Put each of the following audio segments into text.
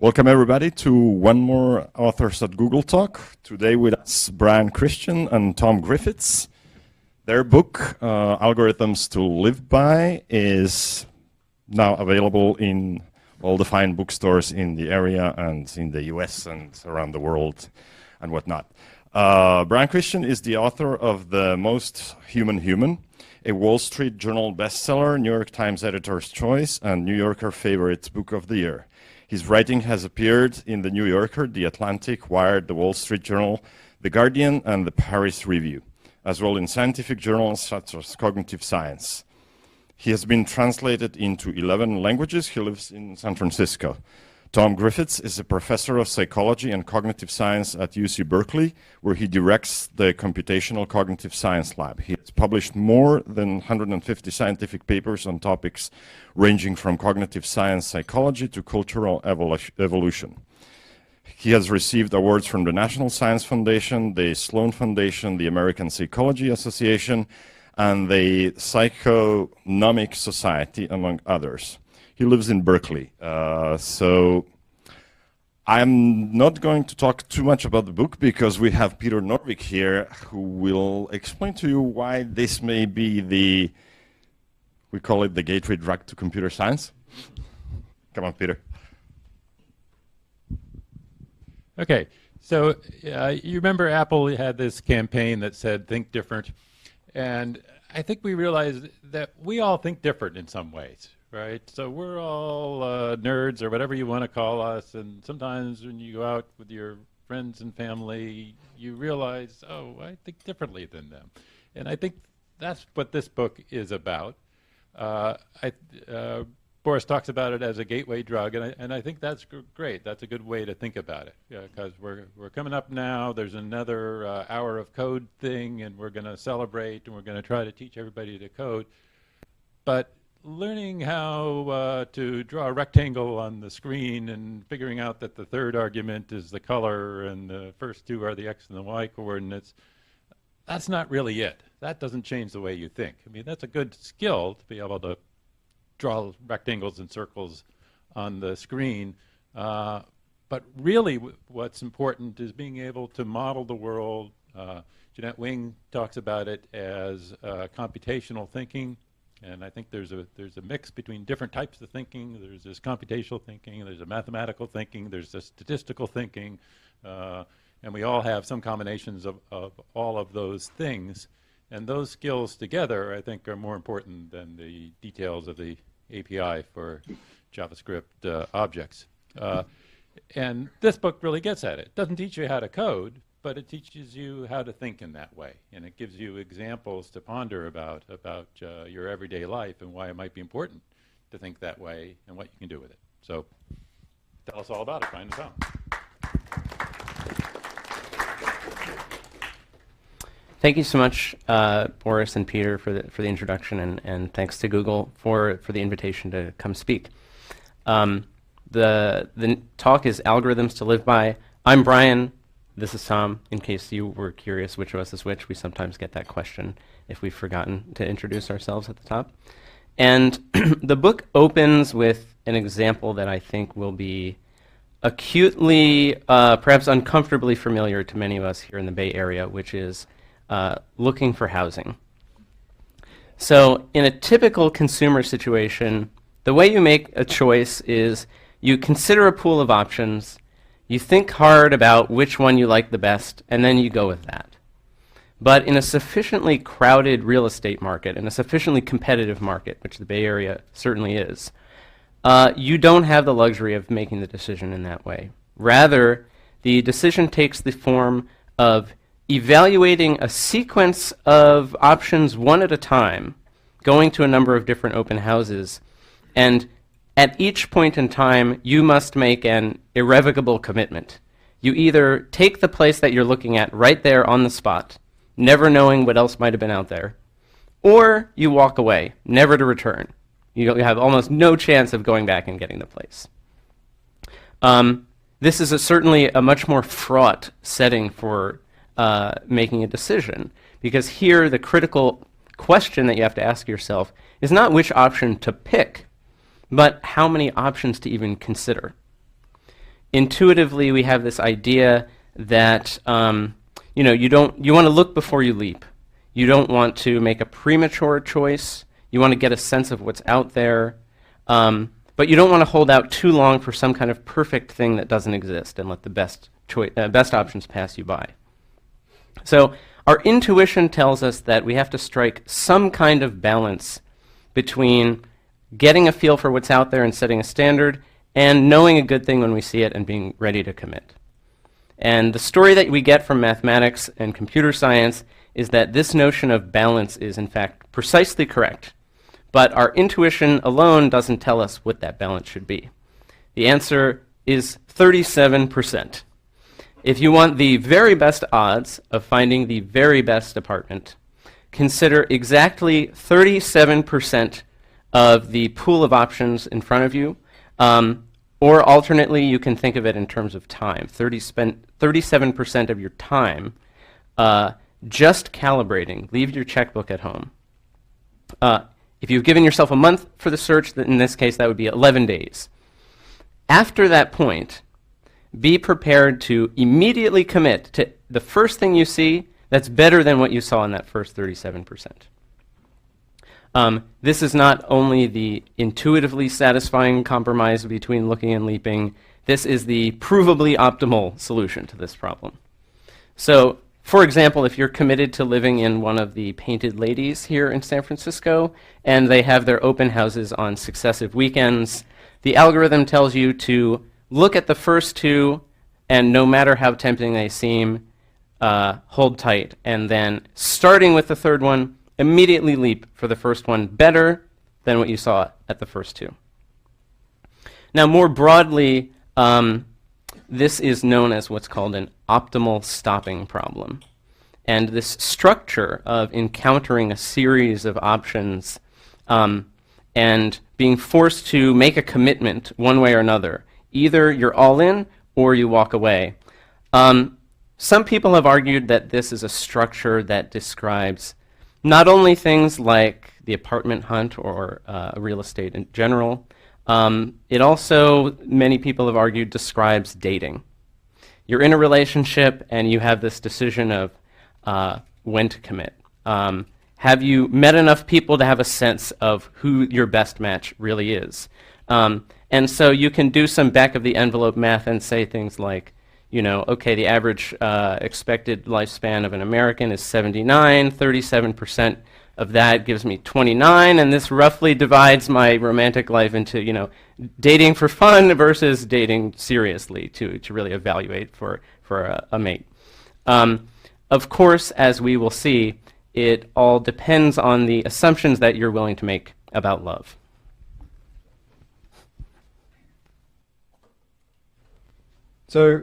Welcome everybody to one more Authors at Google Talk. Today with us Brian Christian and Tom Griffiths. Their book, Algorithms to Live By, is now available in all the fine bookstores in the area and in the US and around the world and whatnot. Brian Christian is the author of The Most Human, a Wall Street Journal bestseller, New York Times Editor's Choice, and New Yorker favorite book of the year. His writing has appeared in The New Yorker, The Atlantic, Wired, The Wall Street Journal, The Guardian, and The Paris Review, as well in scientific journals such as Cognitive Science. He has been translated into 11 languages. He lives in San Francisco. Tom Griffiths is a professor of psychology and cognitive science at UC Berkeley, where he directs the Computational Cognitive Science Lab. He has published more than 150 scientific papers on topics ranging from cognitive science psychology to cultural evolution. He has received awards from the National Science Foundation, the Sloan Foundation, the American Psychology Association, and the Psychonomic Society, among others. He lives in Berkeley. So I'm not going to talk too much about the book because we have Peter Norvig here who will explain to you why this may be we call it the gateway drug to computer science. Come on, Peter. Okay, so you remember Apple had this campaign that said, think different. And I think we realized that we all think different in some ways. Right, so we're all nerds or whatever you want to call us, and sometimes when you go out with your friends and family, you realize, oh, I think differently than them. And I think that's what this book is about. Boris talks about it as a gateway drug, and I think that's great. That's a good way to think about it, because we're coming up now. There's another hour of code thing, and we're going to celebrate, and we're going to try to teach everybody to code. But learning how to draw a rectangle on the screen and figuring out that the third argument is the color and the first two are the x and the y coordinates, that's not really it. That doesn't change the way you think. I mean, that's a good skill to be able to draw rectangles and circles on the screen. But really what's important is being able to model the world. Jeanette Wing talks about it as computational thinking. And I think there's a mix between different types of thinking. There's this computational thinking, there's a mathematical thinking, there's a statistical thinking, and we all have some combinations of all of those things. And those skills together, I think, are more important than the details of the API for JavaScript objects. And this book really gets at it. It doesn't teach you how to code, but it teaches you how to think in that way, and it gives you examples to ponder about your everyday life and why it might be important to think that way and what you can do with it. So tell us all about it, Brian and Tom. Thank you so much, Boris and Peter, for the introduction, and thanks to Google for the invitation to come speak. The talk is Algorithms to Live By. I'm Brian. This is Tom. In case you were curious which of us is which, we sometimes get that question if we've forgotten to introduce ourselves at the top. And the book opens with an example that I think will be acutely, perhaps uncomfortably familiar to many of us here in the Bay Area, which is looking for housing. So in a typical consumer situation, the way you make a choice is you consider a pool of options, you think hard about which one you like the best, and then you go with that. But in a sufficiently crowded real estate market, in a sufficiently competitive market, which the Bay Area certainly is, you don't have the luxury of making the decision in that way. Rather, the decision takes the form of evaluating a sequence of options one at a time, going to a number of different open houses, and at each point in time, you must make an irrevocable commitment. You either take the place that you're looking at right there on the spot, never knowing what else might have been out there, or you walk away, never to return. You have almost no chance of going back and getting the place. This is certainly a much more fraught setting for making a decision, because here the critical question that you have to ask yourself is not which option to pick, but how many options to even consider. intuitively, we have this idea that you want to look before you leap. You don't want to make a premature choice. You want to get a sense of what's out there, but you don't want to hold out too long for some kind of perfect thing that doesn't exist and let the best options pass you by. So our intuition tells us that we have to strike some kind of balance between getting a feel for what's out there and setting a standard, and knowing a good thing when we see it and being ready to commit. And the story that we get from mathematics and computer science is that this notion of balance is in fact precisely correct, but our intuition alone doesn't tell us what that balance should be. The answer is 37%. If you want the very best odds of finding the very best apartment, consider exactly 37% of the pool of options in front of you, or alternately, you can think of it in terms of time. 37% of your time just calibrating. Leave your checkbook at home. If you've given yourself a month for the search, then in this case, that would be 11 days. After that point, be prepared to immediately commit to the first thing you see that's better than what you saw in that first 37%. This is not only the intuitively satisfying compromise between looking and leaping, this is the provably optimal solution to this problem. So, for example, if you're committed to living in one of the Painted Ladies here in San Francisco, and they have their open houses on successive weekends, the algorithm tells you to look at the first two, and no matter how tempting they seem, hold tight, and then starting with the third one, immediately leap for the first one better than what you saw at the first two. Now, more broadly, this is known as what's called an optimal stopping problem. And this structure of encountering a series of options and being forced to make a commitment one way or another, either you're all in or you walk away. Some people have argued that this is a structure that describes not only things like the apartment hunt or real estate in general, it also, many people have argued, describes dating. You're in a relationship and you have this decision of when to commit. Have you met enough people to have a sense of who your best match really is? And so you can do some back of the envelope math and say things like, okay, the average expected lifespan of an American is 79, 37% of that gives me 29, and this roughly divides my romantic life into, dating for fun versus dating seriously to really evaluate for a mate. Of course, as we will see, it all depends on the assumptions that you're willing to make about love. So,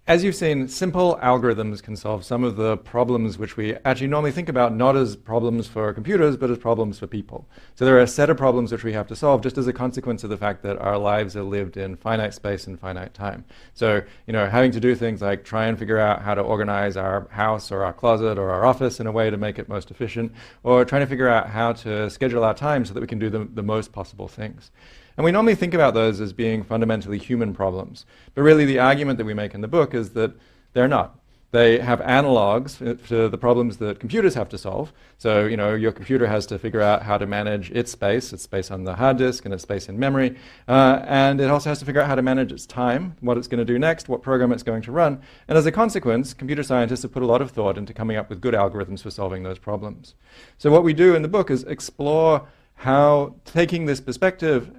as you've seen, simple algorithms can solve some of the problems which we actually normally think about not as problems for computers, but as problems for people. So there are a set of problems which we have to solve just as a consequence of the fact that our lives are lived in finite space and finite time. So, having to do things like try and figure out how to organize our house or our closet or our office in a way to make it most efficient, or trying to figure out how to schedule our time so that we can do the most possible things. And we normally think about those as being fundamentally human problems. But really the argument that we make in the book is that they're not. They have analogs to the problems that computers have to solve. So, your computer has to figure out how to manage its space on the hard disk and its space in memory. And it also has to figure out how to manage its time, what it's going to do next, what program it's going to run. And as a consequence, computer scientists have put a lot of thought into coming up with good algorithms for solving those problems. So what we do in the book is explore how taking this perspective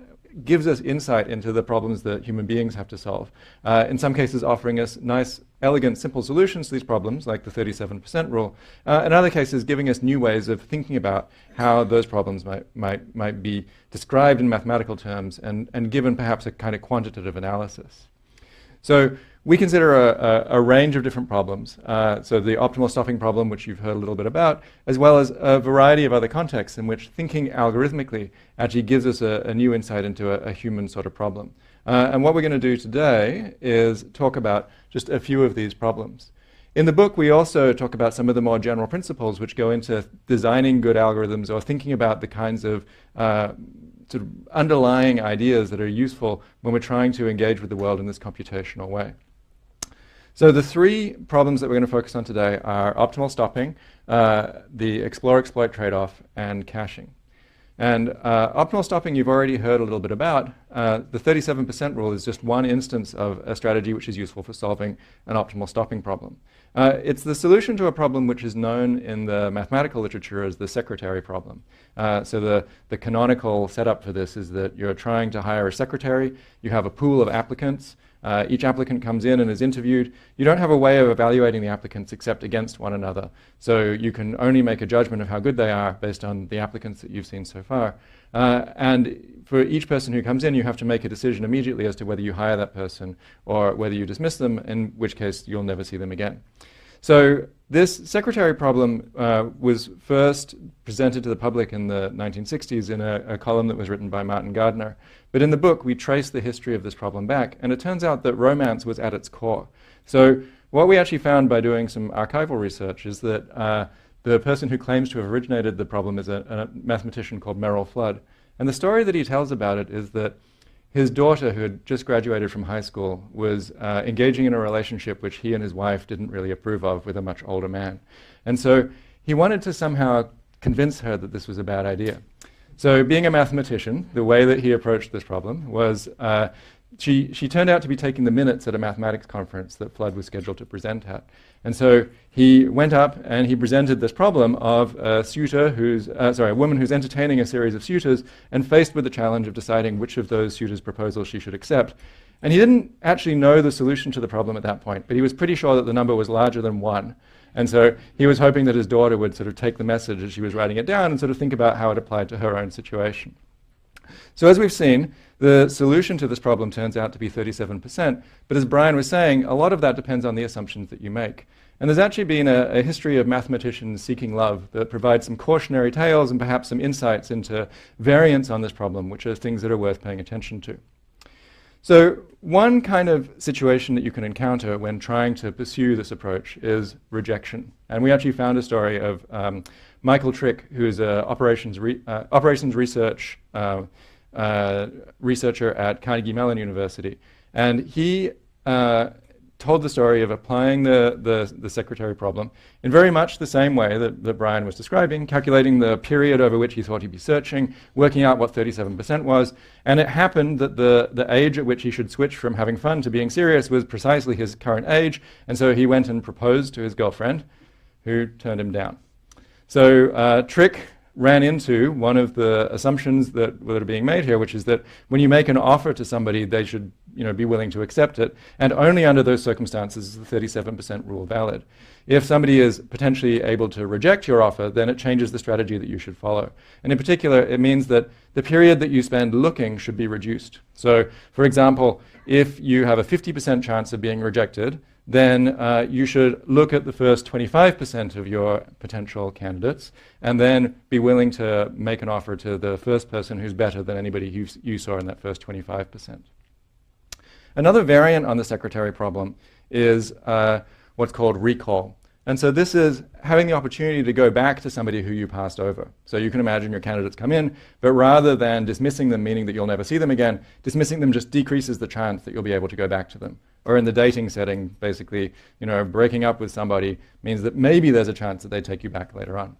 gives us insight into the problems that human beings have to solve. In some cases offering us nice, elegant, simple solutions to these problems, like the 37% rule. In other cases giving us new ways of thinking about how those problems might be described in mathematical terms and given perhaps a kind of quantitative analysis. So we consider a range of different problems. So the optimal stopping problem, which you've heard a little bit about, as well as a variety of other contexts in which thinking algorithmically actually gives us a new insight into a human sort of problem. And what we're going to do today is talk about just a few of these problems. In the book, we also talk about some of the more general principles which go into designing good algorithms or thinking about the kinds of sort of underlying ideas that are useful when we're trying to engage with the world in this computational way. So the three problems that we're going to focus on today are optimal stopping, the explore-exploit trade-off, and caching. And optimal stopping you've already heard a little bit about. The 37% rule is just one instance of a strategy which is useful for solving an optimal stopping problem. It's the solution to a problem which is known in the mathematical literature as the secretary problem. So the canonical setup for this is that you're trying to hire a secretary, you have a pool of applicants, each applicant comes in and is interviewed. You don't have a way of evaluating the applicants except against one another. So you can only make a judgment of how good they are based on the applicants that you've seen so far. And for each person who comes in, you have to make a decision immediately as to whether you hire that person or whether you dismiss them, in which case you'll never see them again. So this secretary problem was first presented to the public in the 1960s in a column that was written by Martin Gardner. But in the book, we trace the history of this problem back, and it turns out that romance was at its core. So what we actually found by doing some archival research is that the person who claims to have originated the problem is a mathematician called Merrill Flood. And the story that he tells about it is that his daughter, who had just graduated from high school, was engaging in a relationship which he and his wife didn't really approve of with a much older man. And so he wanted to somehow convince her that this was a bad idea. So being a mathematician, the way that he approached this problem was she turned out to be taking the minutes at a mathematics conference that Flood was scheduled to present at. And so he went up and he presented this problem of a woman who's entertaining a series of suitors and faced with the challenge of deciding which of those suitors' proposals she should accept. And he didn't actually know the solution to the problem at that point, but he was pretty sure that the number was larger than 1. And so he was hoping that his daughter would sort of take the message as she was writing it down and sort of think about how it applied to her own situation. So as we've seen, the solution to this problem turns out to be 37%. But as Brian was saying, a lot of that depends on the assumptions that you make. And there's actually been a history of mathematicians seeking love that provides some cautionary tales and perhaps some insights into variants on this problem, which are things that are worth paying attention to. So one kind of situation that you can encounter when trying to pursue this approach is rejection. And we actually found a story of Michael Trick, who is an operations research researcher at Carnegie Mellon University. And he told the story of applying the secretary problem in very much the same way that Brian was describing, calculating the period over which he thought he'd be searching, working out what 37% was, and it happened that the age at which he should switch from having fun to being serious was precisely his current age, and so he went and proposed to his girlfriend, who turned him down. So Trick ran into one of the assumptions that are being made here, which is that when you make an offer to somebody, they should be willing to accept it, and only under those circumstances is the 37% rule valid. If somebody is potentially able to reject your offer, then it changes the strategy that you should follow. And in particular, it means that the period that you spend looking should be reduced. So, for example, if you have a 50% chance of being rejected, then you should look at the first 25% of your potential candidates and then be willing to make an offer to the first person who's better than anybody you saw in that first 25%. Another variant on the secretary problem is what's called recall. And so this is having the opportunity to go back to somebody who you passed over. So you can imagine your candidates come in, but rather than dismissing them, meaning that you'll never see them again, dismissing them just decreases the chance that you'll be able to go back to them. Or in the dating setting, basically, breaking up with somebody means that maybe there's a chance that they take you back later on.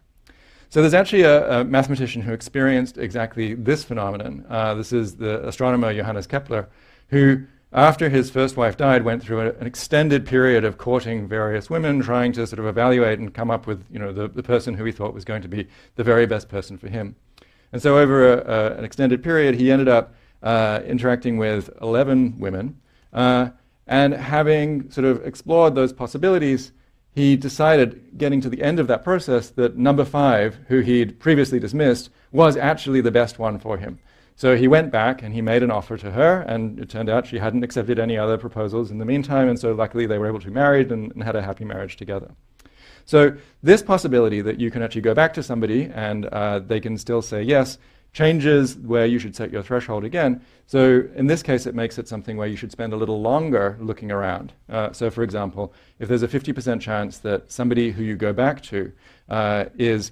So there's actually a mathematician who experienced exactly this phenomenon. This is the astronomer Johannes Kepler, who, after his first wife died, went through an extended period of courting various women, trying to sort of evaluate and come up with the person who he thought was going to be the very best person for him. And so over an extended period, he ended up interacting with 11 women. And having sort of explored those possibilities, he decided, getting to the end of that process, that number 5, who he'd previously dismissed, was actually the best one for him. So he went back and he made an offer to her, and it turned out she hadn't accepted any other proposals in the meantime, and so luckily they were able to be married and had a happy marriage together. So this possibility that you can actually go back to somebody and they can still say yes changes where you should set your threshold again. So in this case, it makes it something where you should spend a little longer looking around. So for example, if there's a 50% chance that somebody who you go back to is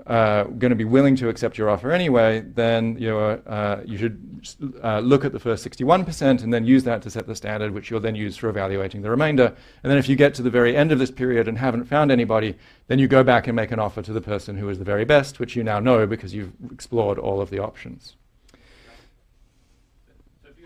going to be willing to accept your offer anyway, then you should look at the first 61% and then use that to set the standard, which you'll then use for evaluating the remainder. And then if you get to the very end of this period and haven't found anybody, then you go back and make an offer to the person who is the very best, which you now know because you've explored all of the options. So if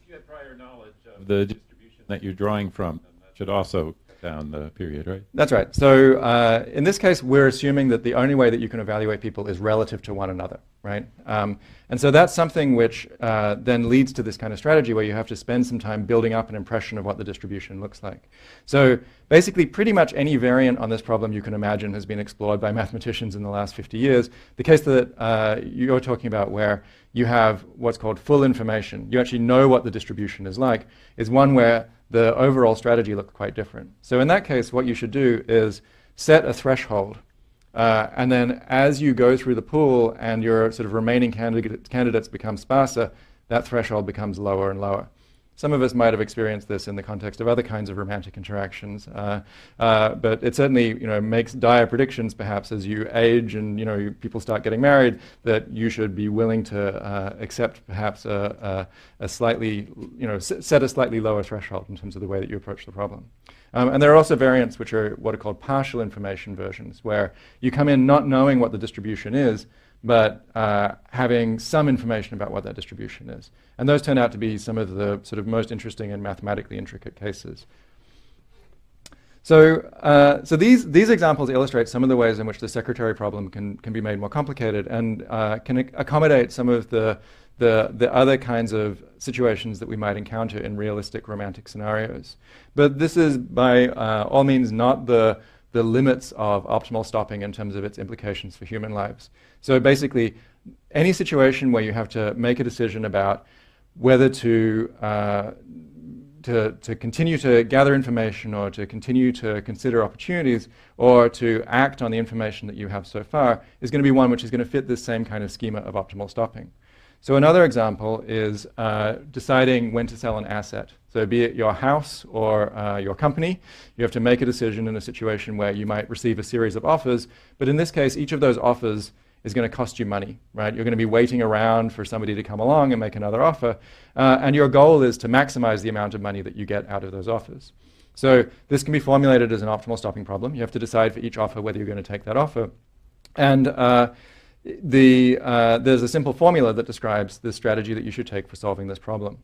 you had prior knowledge of the distribution that you're drawing from, then that should also down the period, right? That's right. So in this case, we're assuming that the only way that you can evaluate people is relative to one another, right? And so that's something which then leads to this kind of strategy where you have to spend some time building up an impression of what the distribution looks like. So basically, pretty much any variant on this problem you can imagine has been explored by mathematicians in the last 50 years. The case that you're talking about where you have what's called full information, you actually know what the distribution is like, is one where the overall strategy looks quite different. So in that case, what you should do is set a threshold. And then as you go through the pool and your sort of remaining candidates become sparser, that threshold becomes lower and lower. Some of us might have experienced this in the context of other kinds of romantic interactions, but it certainly makes dire predictions perhaps as you age and people start getting married, that you should be willing to accept perhaps a slightly, set a slightly lower threshold in terms of the way that you approach the problem. And there are also variants which are what are called partial information versions, where you come in not knowing what the distribution is, but having some information about what that distribution is. And those turn out to be some of the sort of most interesting and mathematically intricate cases. So these examples illustrate some of the ways in which the secretary problem can be made more complicated and can accommodate some of the other kinds of situations that we might encounter in realistic romantic scenarios. But this is by all means not the limits of optimal stopping in terms of its implications for human lives. So basically, any situation where you have to make a decision about whether to continue to gather information or to continue to consider opportunities or to act on the information that you have so far is going to be one which is going to fit this same kind of schema of optimal stopping. So another example is deciding when to sell an asset. So be it your house or your company, you have to make a decision in a situation where you might receive a series of offers, but in this case, each of those offers is going to cost you money, right? You're going to be waiting around for somebody to come along and make another offer, and your goal is to maximize the amount of money that you get out of those offers. So this can be formulated as an optimal stopping problem. You have to decide for each offer whether you're going to take that offer. And there's a simple formula that describes the strategy that you should take for solving this problem.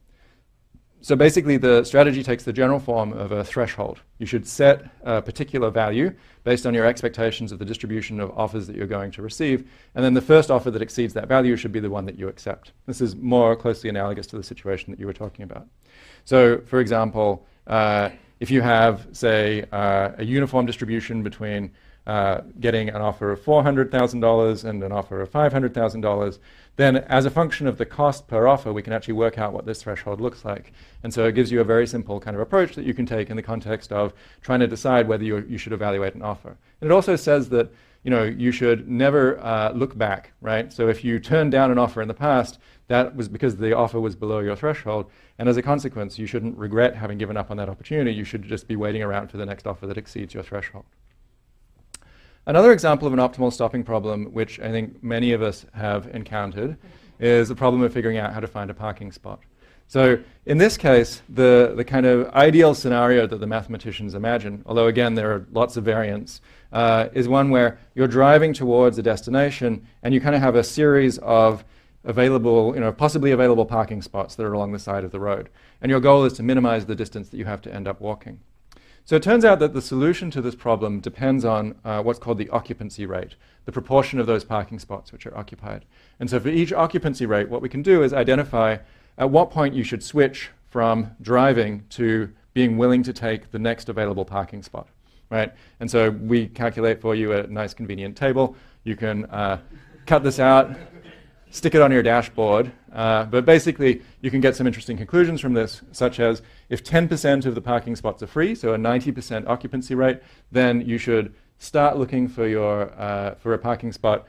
So basically, the strategy takes the general form of a threshold. You should set a particular value based on your expectations of the distribution of offers that you're going to receive, and then the first offer that exceeds that value should be the one that you accept. This is more closely analogous to the situation that you were talking about. So, for example, if you have, say, a uniform distribution between getting an offer of $400,000 and an offer of $500,000, then as a function of the cost per offer, we can actually work out what this threshold looks like. And so it gives you a very simple kind of approach that you can take in the context of trying to decide whether you should evaluate an offer. And it also says that you should never look back, right? So if you turned down an offer in the past, that was because the offer was below your threshold, and as a consequence, you shouldn't regret having given up on that opportunity. You should just be waiting around for the next offer that exceeds your threshold. Another example of an optimal stopping problem, which I think many of us have encountered, is the problem of figuring out how to find a parking spot. So in this case, the kind of ideal scenario that the mathematicians imagine, although again there are lots of variants, is one where you're driving towards a destination and you kind of have a series of available, possibly available parking spots that are along the side of the road. And your goal is to minimize the distance that you have to end up walking. So it turns out that the solution to this problem depends on what's called the occupancy rate, the proportion of those parking spots which are occupied. And so for each occupancy rate, what we can do is identify at what point you should switch from driving to being willing to take the next available parking spot, right? And so we calculate for you a nice convenient table. You can cut this out, stick it on your dashboard, but basically you can get some interesting conclusions from this, such as if 10% of the parking spots are free, so a 90% occupancy rate, then you should start looking for a parking spot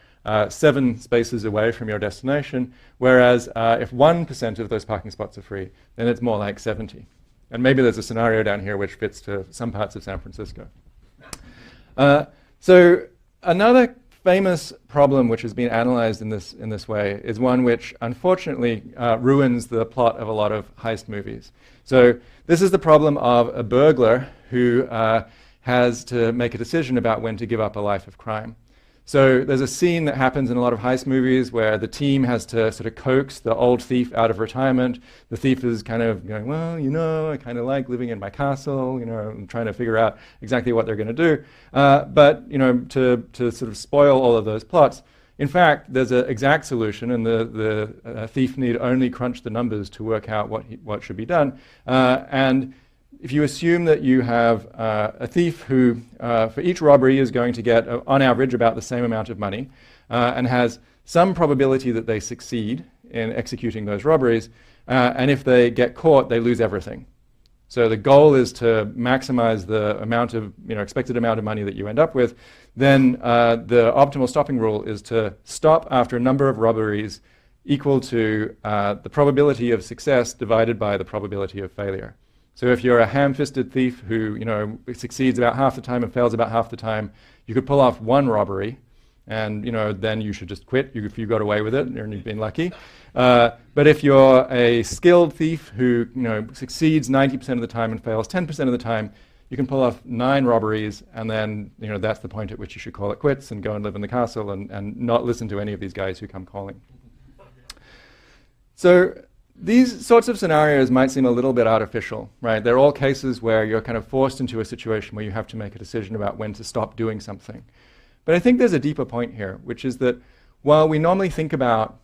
7 spaces away from your destination, whereas if 1% of those parking spots are free, then it's more like 70. And maybe there's a scenario down here which fits to some parts of San Francisco. So another famous problem which has been analyzed in this way is one which unfortunately ruins the plot of a lot of heist movies. So this is the problem of a burglar who has to make a decision about when to give up a life of crime. So there's a scene that happens in a lot of heist movies where the team has to sort of coax the old thief out of retirement. The thief is kind of going, well, you know, I kind of like living in my castle, you know, I'm trying to figure out exactly what they're going to do. But, you know, to sort of spoil all of those plots, in fact, there's an exact solution, and the thief need only crunch the numbers to work out what should be done. And if you assume that you have a thief who, for each robbery, is going to get, on average, about the same amount of money, and has some probability that they succeed in executing those robberies, and if they get caught, they lose everything. So the goal is to maximize the amount of, expected amount of money that you end up with. Then the optimal stopping rule is to stop after a number of robberies equal to the probability of success divided by the probability of failure. So if you're a ham-fisted thief who, succeeds about half the time and fails about half the time, you could pull off one robbery, and then you should just quit if you got away with it and you've been lucky. But if you're a skilled thief who succeeds 90% of the time and fails 10% of the time, you can pull off 9 robberies, and then that's the point at which you should call it quits and go and live in the castle and not listen to any of these guys who come calling. So these sorts of scenarios might seem a little bit artificial, right? They're all cases where you're kind of forced into a situation where you have to make a decision about when to stop doing something. But I think there's a deeper point here, which is that while we normally think about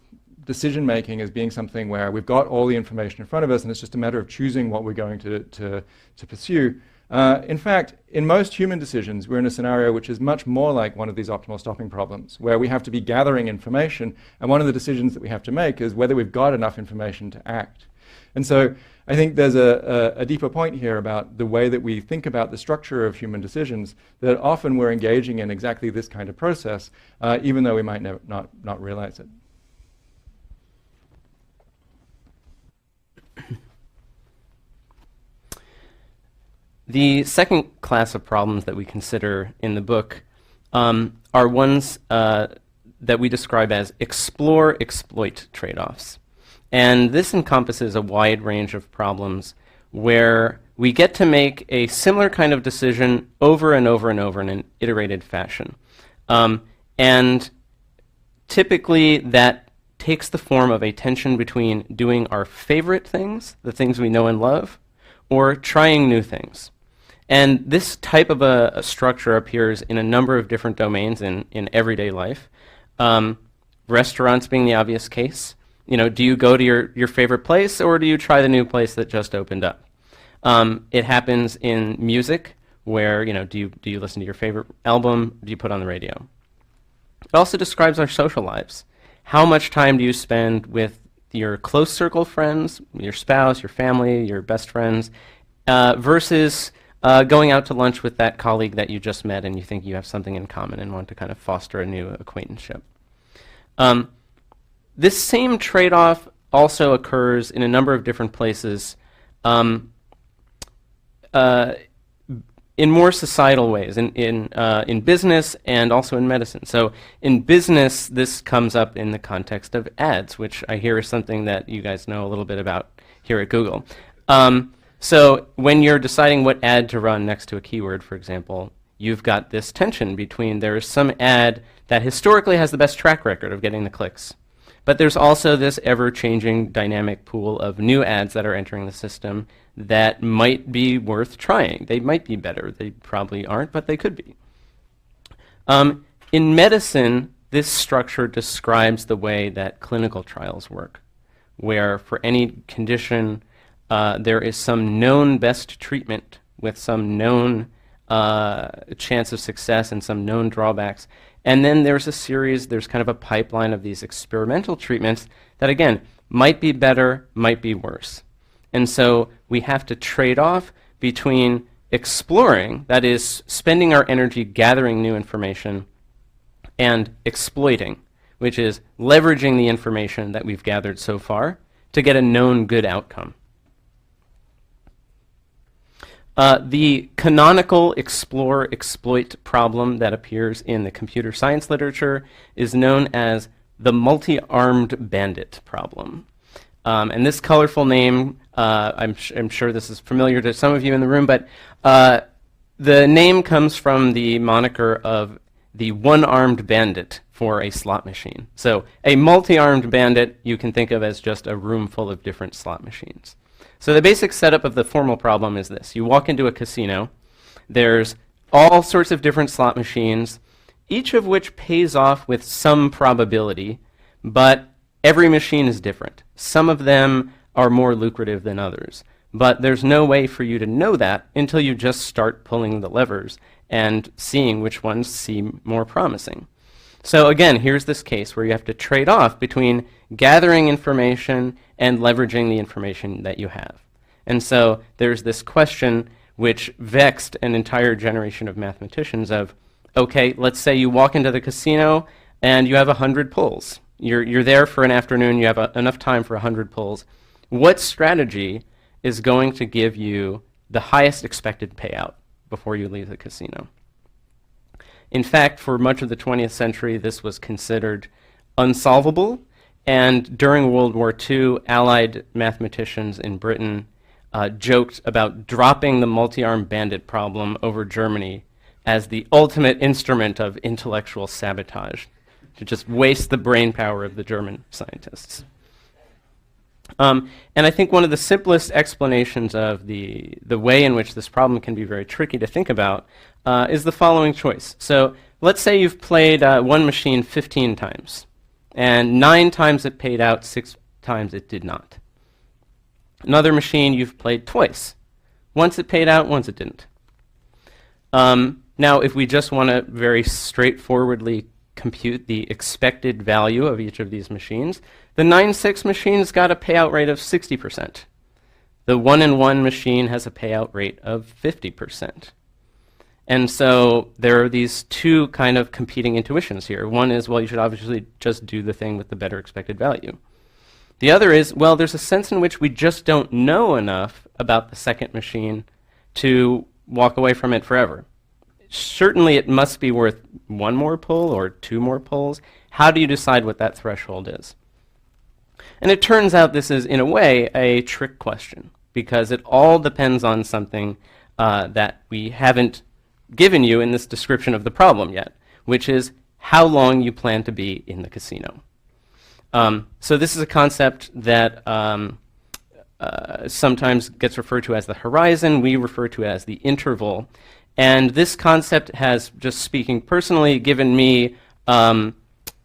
decision-making as being something where we've got all the information in front of us and it's just a matter of choosing what we're going to pursue, in fact, in most human decisions, we're in a scenario which is much more like one of these optimal stopping problems, where we have to be gathering information, and one of the decisions that we have to make is whether we've got enough information to act. And so I think there's a deeper point here about the way that we think about the structure of human decisions, that often we're engaging in exactly this kind of process, even though we might not realize it. The second class of problems that we consider in the book are ones that we describe as explore-exploit trade-offs. And this encompasses a wide range of problems where we get to make a similar kind of decision over and over and over in an iterated fashion. And typically that takes the form of a tension between doing our favorite things, the things we know and love, or trying new things. And this type of a structure appears in a number of different domains in everyday life. Restaurants being the obvious case. Do you go to your favorite place, or do you try the new place that just opened up? It happens in music, where do you listen to your favorite album? Do you put on the radio? It also describes our social lives. How much time do you spend with your close circle of friends, your spouse, your family, your best friends, versus going out to lunch with that colleague that you just met and you think you have something in common and want to kind of foster a new acquaintanceship. This same trade-off also occurs in a number of different places in more societal ways, in business and also in medicine. So in business, this comes up in the context of ads, which I hear is something that you guys know a little bit about here at Google. So when you're deciding what ad to run next to a keyword, for example, you've got this tension between there is some ad that historically has the best track record of getting the clicks, but there's also this ever-changing dynamic pool of new ads that are entering the system that might be worth trying. They might be better. They probably aren't, but they could be. In medicine, this structure describes the way that clinical trials work, where for any condition, there is some known best treatment with some known chance of success and some known drawbacks. And then there's kind of a pipeline of these experimental treatments that, again, might be better, might be worse. And so we have to trade off between exploring, that is, spending our energy gathering new information, and exploiting, which is leveraging the information that we've gathered so far to get a known good outcome. The canonical explore-exploit problem that appears in the computer science literature is known as the Multi-Armed Bandit problem. And this colorful name, I'm sure this is familiar to some of you in the room, but the name comes from the moniker of the one-armed bandit for a slot machine. So a multi-armed bandit you can think of as just a room full of different slot machines. So the basic setup of the formal problem is this. You walk into a casino. There's all sorts of different slot machines, each of which pays off with some probability, but every machine is different. Some of them are more lucrative than others, but there's no way for you to know that until you just start pulling the levers and seeing which ones seem more promising. So again, here's this case where you have to trade off between gathering information and leveraging the information that you have. And so there's this question which vexed an entire generation of mathematicians of, okay, let's say you walk into the casino and you have 100 pulls. You're there for an afternoon, you have enough time for 100 pulls. What strategy is going to give you the highest expected payout before you leave the casino? In fact, for much of the 20th century, this was considered unsolvable, and during World War II, Allied mathematicians in Britain joked about dropping the multi-armed bandit problem over Germany as the ultimate instrument of intellectual sabotage, to just waste the brain power of the German scientists. And I think one of the simplest explanations of the way in which this problem can be very tricky to think about is the following choice. So let's say you've played one machine 15 times, and 9 times it paid out, 6 times it did not. Another machine you've played twice. Once it paid out, once it didn't. Now, if we just want to very straightforwardly compute the expected value of each of these machines, the 9-6 machine's got a payout rate of 60%. The 1-in-1 machine has a payout rate of 50%. And so there are these two kind of competing intuitions here. One is, well, you should obviously just do the thing with the better expected value. The other is, well, there's a sense in which we just don't know enough about the second machine to walk away from it forever. Certainly it must be worth 1 more pull or 2 more pulls. How do you decide what that threshold is? And it turns out this is, in a way, a trick question, because it all depends on something that we haven't given you in this description of the problem yet, which is how long you plan to be in the casino. So this is a concept that sometimes gets referred to as the horizon. We refer to it as the interval. And this concept has, just speaking personally, given me a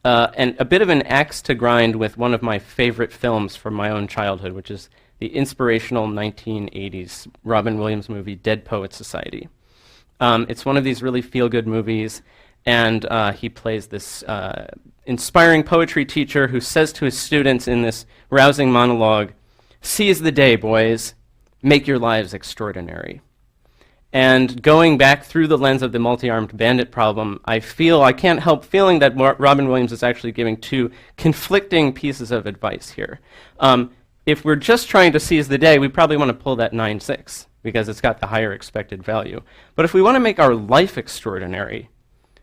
bit of an axe to grind with one of my favorite films from my own childhood, which is the inspirational 1980s Robin Williams movie, Dead Poets Society. It's one of these really feel-good movies, and he plays this inspiring poetry teacher who says to his students in this rousing monologue, "Seize the day, boys. Make your lives extraordinary." And going back through the lens of the multi-armed bandit problem, I can't help feeling that Robin Williams is actually giving two conflicting pieces of advice here. If we're just trying to seize the day, we probably want to pull that 9-6 because it's got the higher expected value. But if we want to make our life extraordinary,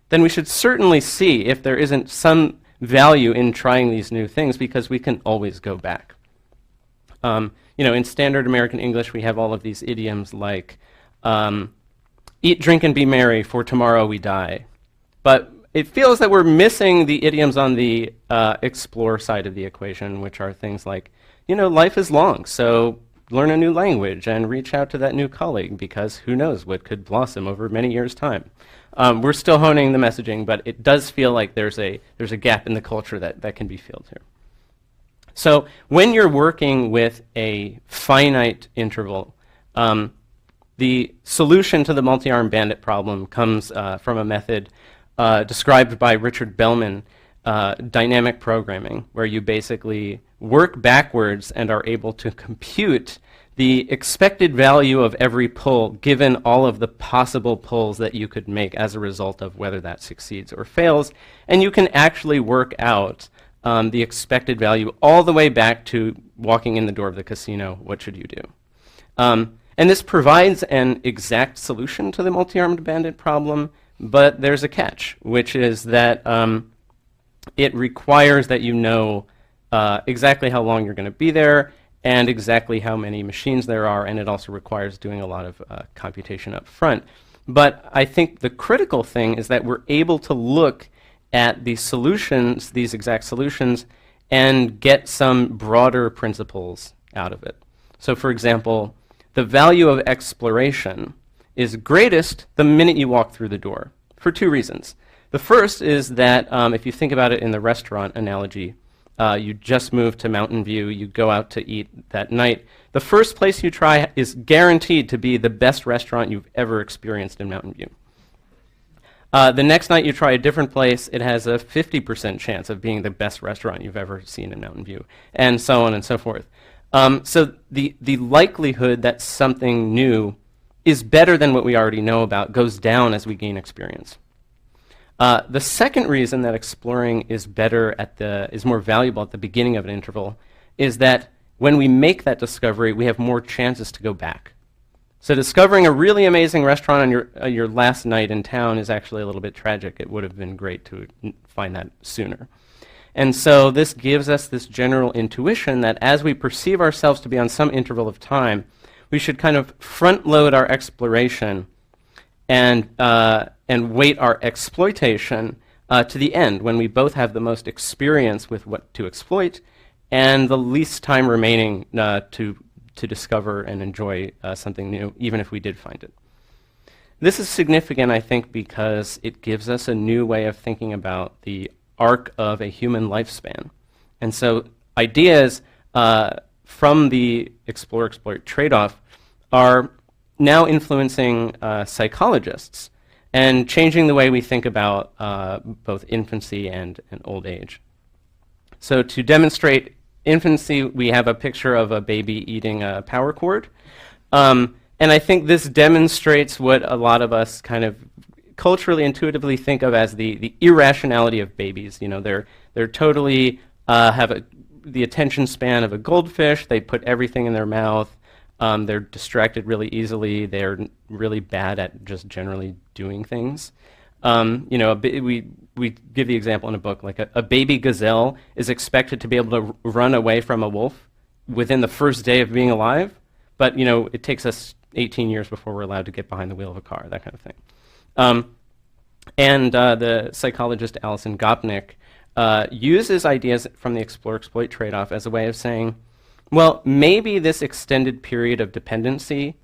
then we should certainly see if there isn't some value in trying these new things, because we can always go back. In standard American English, we have all of these idioms like, eat, drink, and be merry, for tomorrow we die. But it feels that we're missing the idioms on the explore side of the equation, which are things like, life is long, so learn a new language and reach out to that new colleague, because who knows what could blossom over many years' time. We're still honing the messaging, but it does feel like there's a gap in the culture that can be filled here. So when you're working with a finite interval, the solution to the multi-armed bandit problem comes from a method described by Richard Bellman, dynamic programming, where you basically work backwards and are able to compute the expected value of every pull given all of the possible pulls that you could make as a result of whether that succeeds or fails. And you can actually work out the expected value all the way back to walking in the door of the casino. What should you do? And And this provides an exact solution to the multi-armed bandit problem, but there's a catch, which is that it requires that you know exactly how long you're going to be there and exactly how many machines there are, and it also requires doing a lot of computation up front. But I think the critical thing is that we're able to look at these solutions, these exact solutions, and get some broader principles out of it. So for example, the value of exploration is greatest the minute you walk through the door, for two reasons. The first is that if you think about it in the restaurant analogy, you just moved to Mountain View, you go out to eat that night. The first place you try is guaranteed to be the best restaurant you've ever experienced in Mountain View. The next night you try a different place, it has a 50% chance of being the best restaurant you've ever seen in Mountain View, and so on and so forth. So the likelihood that something new is better than what we already know about goes down as we gain experience. The second reason that exploring is more valuable at the beginning of an interval is that when we make that discovery, we have more chances to go back. So discovering a really amazing restaurant on your last night in town is actually a little bit tragic. It would have been great to find that sooner. And so this gives us this general intuition that as we perceive ourselves to be on some interval of time, we should kind of front load our exploration and wait our exploitation to the end, when we both have the most experience with what to exploit and the least time remaining to discover and enjoy something new, even if we did find it. This is significant, I think, because it gives us a new way of thinking about the arc of a human lifespan. And so ideas from the explore-exploit trade-off are now influencing psychologists and changing the way we think about both infancy and old age. So to demonstrate infancy, we have a picture of a baby eating a power cord. And I think this demonstrates what a lot of us kind of culturally, intuitively think of as the irrationality of babies. You know, they're totally have the attention span of a goldfish. They put everything in their mouth. They're distracted really easily. They're really bad at just generally doing things. You know, we give the example in a book, like a baby gazelle is expected to be able to run away from a wolf within the first day of being alive, but you know, it takes us 18 years before we're allowed to get behind the wheel of a car, that kind of thing. And the psychologist Alison Gopnik uses ideas from the explore-exploit trade-off as a way of saying, well, maybe this extended period of dependency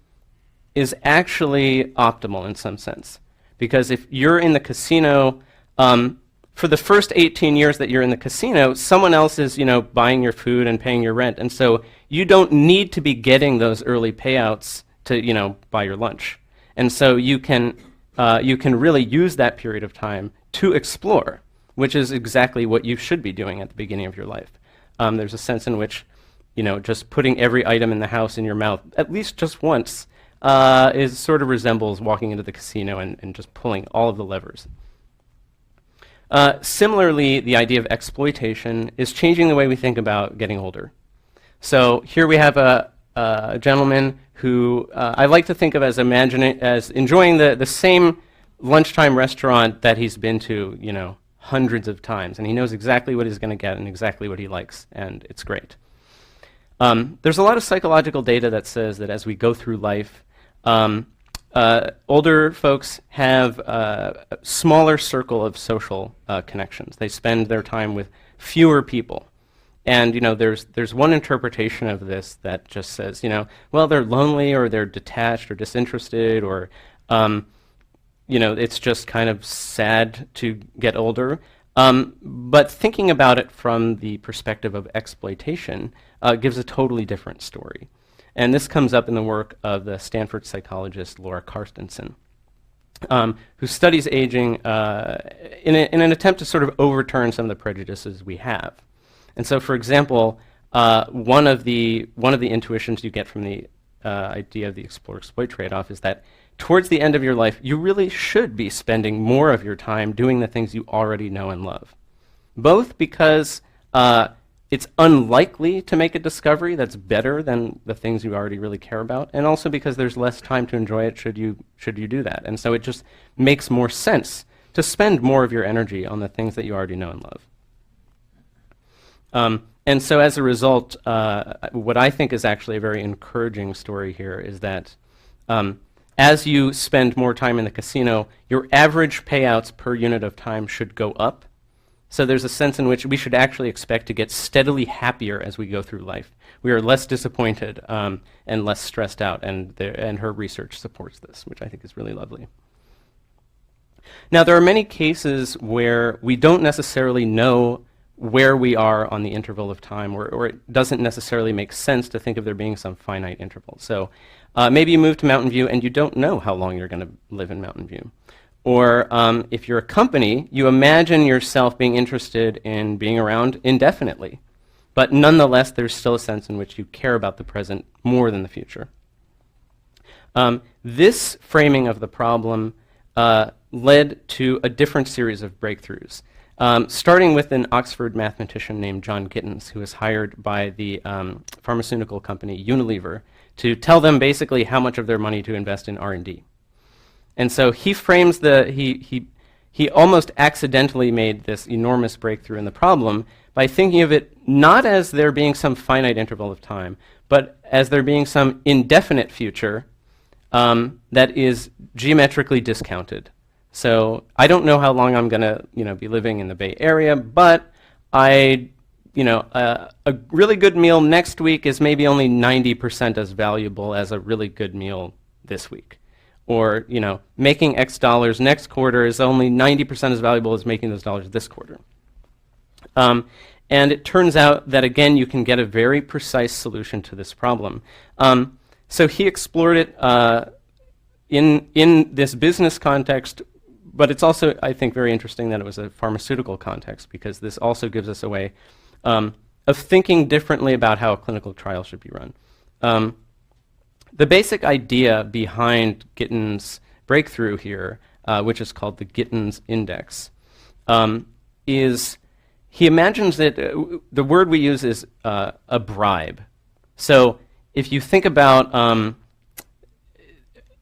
is actually optimal in some sense. Because if you're in the casino, for the first 18 years that you're in the casino, someone else is, you know, buying your food and paying your rent. And so you don't need to be getting those early payouts to, you know, buy your lunch. And so you can really use that period of time to explore, which is exactly what you should be doing at the beginning of your life. There's a sense in which, you know, just putting every item in the house in your mouth, at least just once, sort of resembles walking into the casino and just pulling all of the levers. Similarly, the idea of exploitation is changing the way we think about getting older. So here we have a gentleman who I like to think of as enjoying the same lunchtime restaurant that he's been to, you know, hundreds of times, and he knows exactly what he's going to get and exactly what he likes, and it's great. There's a lot of psychological data that says that as we go through life, older folks have a smaller circle of social connections. They spend their time with fewer people. And you know, there's one interpretation of this that just says, you know, well, they're lonely or they're detached or disinterested or, you know, it's just kind of sad to get older. But thinking about it from the perspective of exploitation gives a totally different story. And this comes up in the work of the Stanford psychologist Laura Carstensen, who studies aging in an attempt to sort of overturn some of the prejudices we have. And so, for example, one of the intuitions you get from the idea of the explore-exploit trade-off is that towards the end of your life, you really should be spending more of your time doing the things you already know and love. Both because it's unlikely to make a discovery that's better than the things you already really care about, and also because there's less time to enjoy it should you do that. And so it just makes more sense to spend more of your energy on the things that you already know and love. And so as a result, what I think is actually a very encouraging story here is that as you spend more time in the casino, your average payouts per unit of time should go up. So there's a sense in which we should actually expect to get steadily happier as we go through life. We are less disappointed and less stressed out, and her research supports this, which I think is really lovely. Now, there are many cases where we don't necessarily know where we are on the interval of time, or it doesn't necessarily make sense to think of there being some finite interval. So maybe you move to Mountain View and you don't know how long you're going to live in Mountain View. Or if you're a company, you imagine yourself being interested in being around indefinitely. But nonetheless, there's still a sense in which you care about the present more than the future. This framing of the problem led to a different series of breakthroughs. Starting with an Oxford mathematician named John Gittins, who was hired by the pharmaceutical company Unilever to tell them basically how much of their money to invest in R&D. And so he frames he almost accidentally made this enormous breakthrough in the problem by thinking of it not as there being some finite interval of time, but as there being some indefinite future that is geometrically discounted. So I don't know how long I'm going to be living in the Bay Area, but a really good meal next week is maybe only 90% as valuable as a really good meal this week. Or making X dollars next quarter is only 90% as valuable as making those dollars this quarter. And it turns out that, again, you can get a very precise solution to this problem. So he explored it in this business context, but it's also, I think, very interesting that it was a pharmaceutical context, because this also gives us a way of thinking differently about how a clinical trial should be run. The basic idea behind Gittins' breakthrough here, which is called the Gittins Index, is he imagines that the word we use is a bribe. So if you think about,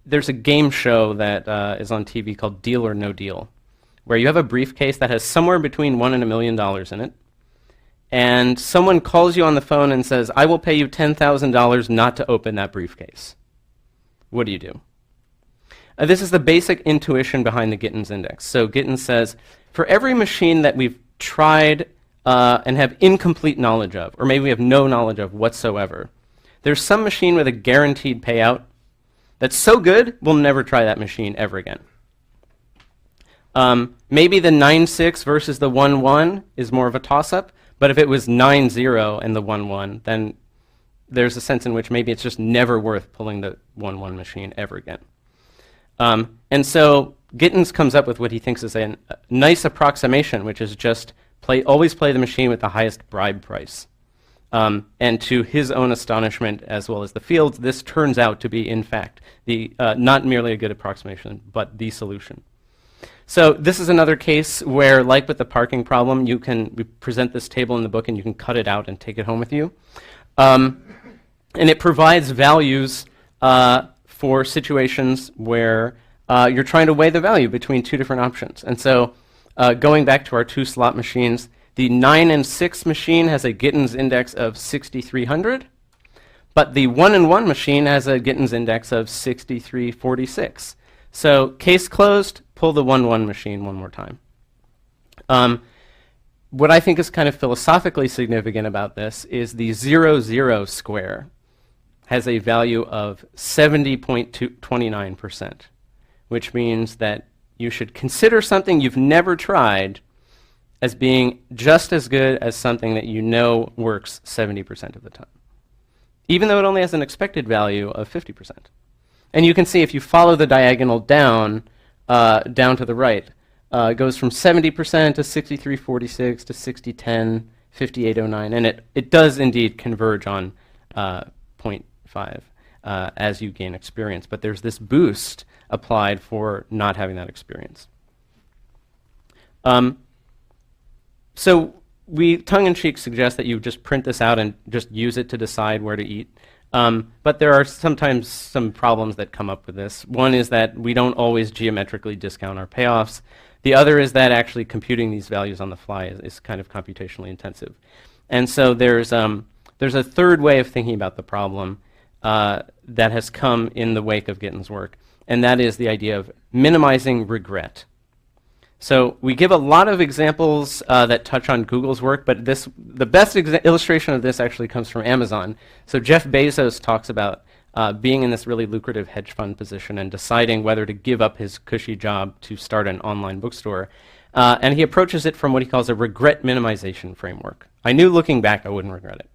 there's a game show that is on TV called Deal or No Deal, where you have a briefcase that has somewhere between $1 and $1 million in it, and someone calls you on the phone and says, I will pay you $10,000 not to open that briefcase. What do you do? This is the basic intuition behind the Gittins Index. So Gittins says, for every machine that we've tried and have incomplete knowledge of, or maybe we have no knowledge of whatsoever, there's some machine with a guaranteed payout that's so good, we'll never try that machine ever again. Maybe the 9-6 versus the 1-1 is more of a toss-up, but if it was 9-0 and the 1-1, then there's a sense in which maybe it's just never worth pulling the 1-1 machine ever again. And so Gittins comes up with what he thinks is a nice approximation, which is just always play the machine with the highest bribe price. And to his own astonishment, as well as the field's, this turns out to be, in fact, not merely a good approximation, but the solution. So this is another case where, like with the parking problem, we present this table in the book and you can cut it out and take it home with you. And it provides values for situations where you're trying to weigh the value between two different options. And so going back to our two slot machines, the 9 and 6 machine has a Gittins index of 6,300, but the 1 and 1 machine has a Gittins index of 6,346. So case closed, pull the 1-1 machine one more time. What I think is kind of philosophically significant about this is the 0-0 square has a value of 70.29%, which means that you should consider something you've never tried as being just as good as something that you know works 70% of the time, even though it only has an expected value of 50%. And you can see if you follow the diagonal down to the right, it goes from 70% to 6346 to 6010, 5809, and it does indeed converge on 0.5 as you gain experience. But there's this boost applied for not having that experience. So we tongue-in-cheek suggest that you just print this out and just use it to decide where to eat. But there are sometimes some problems that come up with this. One is that we don't always geometrically discount our payoffs. The other is that actually computing these values on the fly is kind of computationally intensive. And so there's a third way of thinking about the problem that has come in the wake of Gittins' work, and that is the idea of minimizing regret. So we give a lot of examples that touch on Google's work, but the best illustration of this actually comes from Amazon. So Jeff Bezos talks about being in this really lucrative hedge fund position and deciding whether to give up his cushy job to start an online bookstore. And he approaches it from what he calls a regret minimization framework. I knew looking back I wouldn't regret it.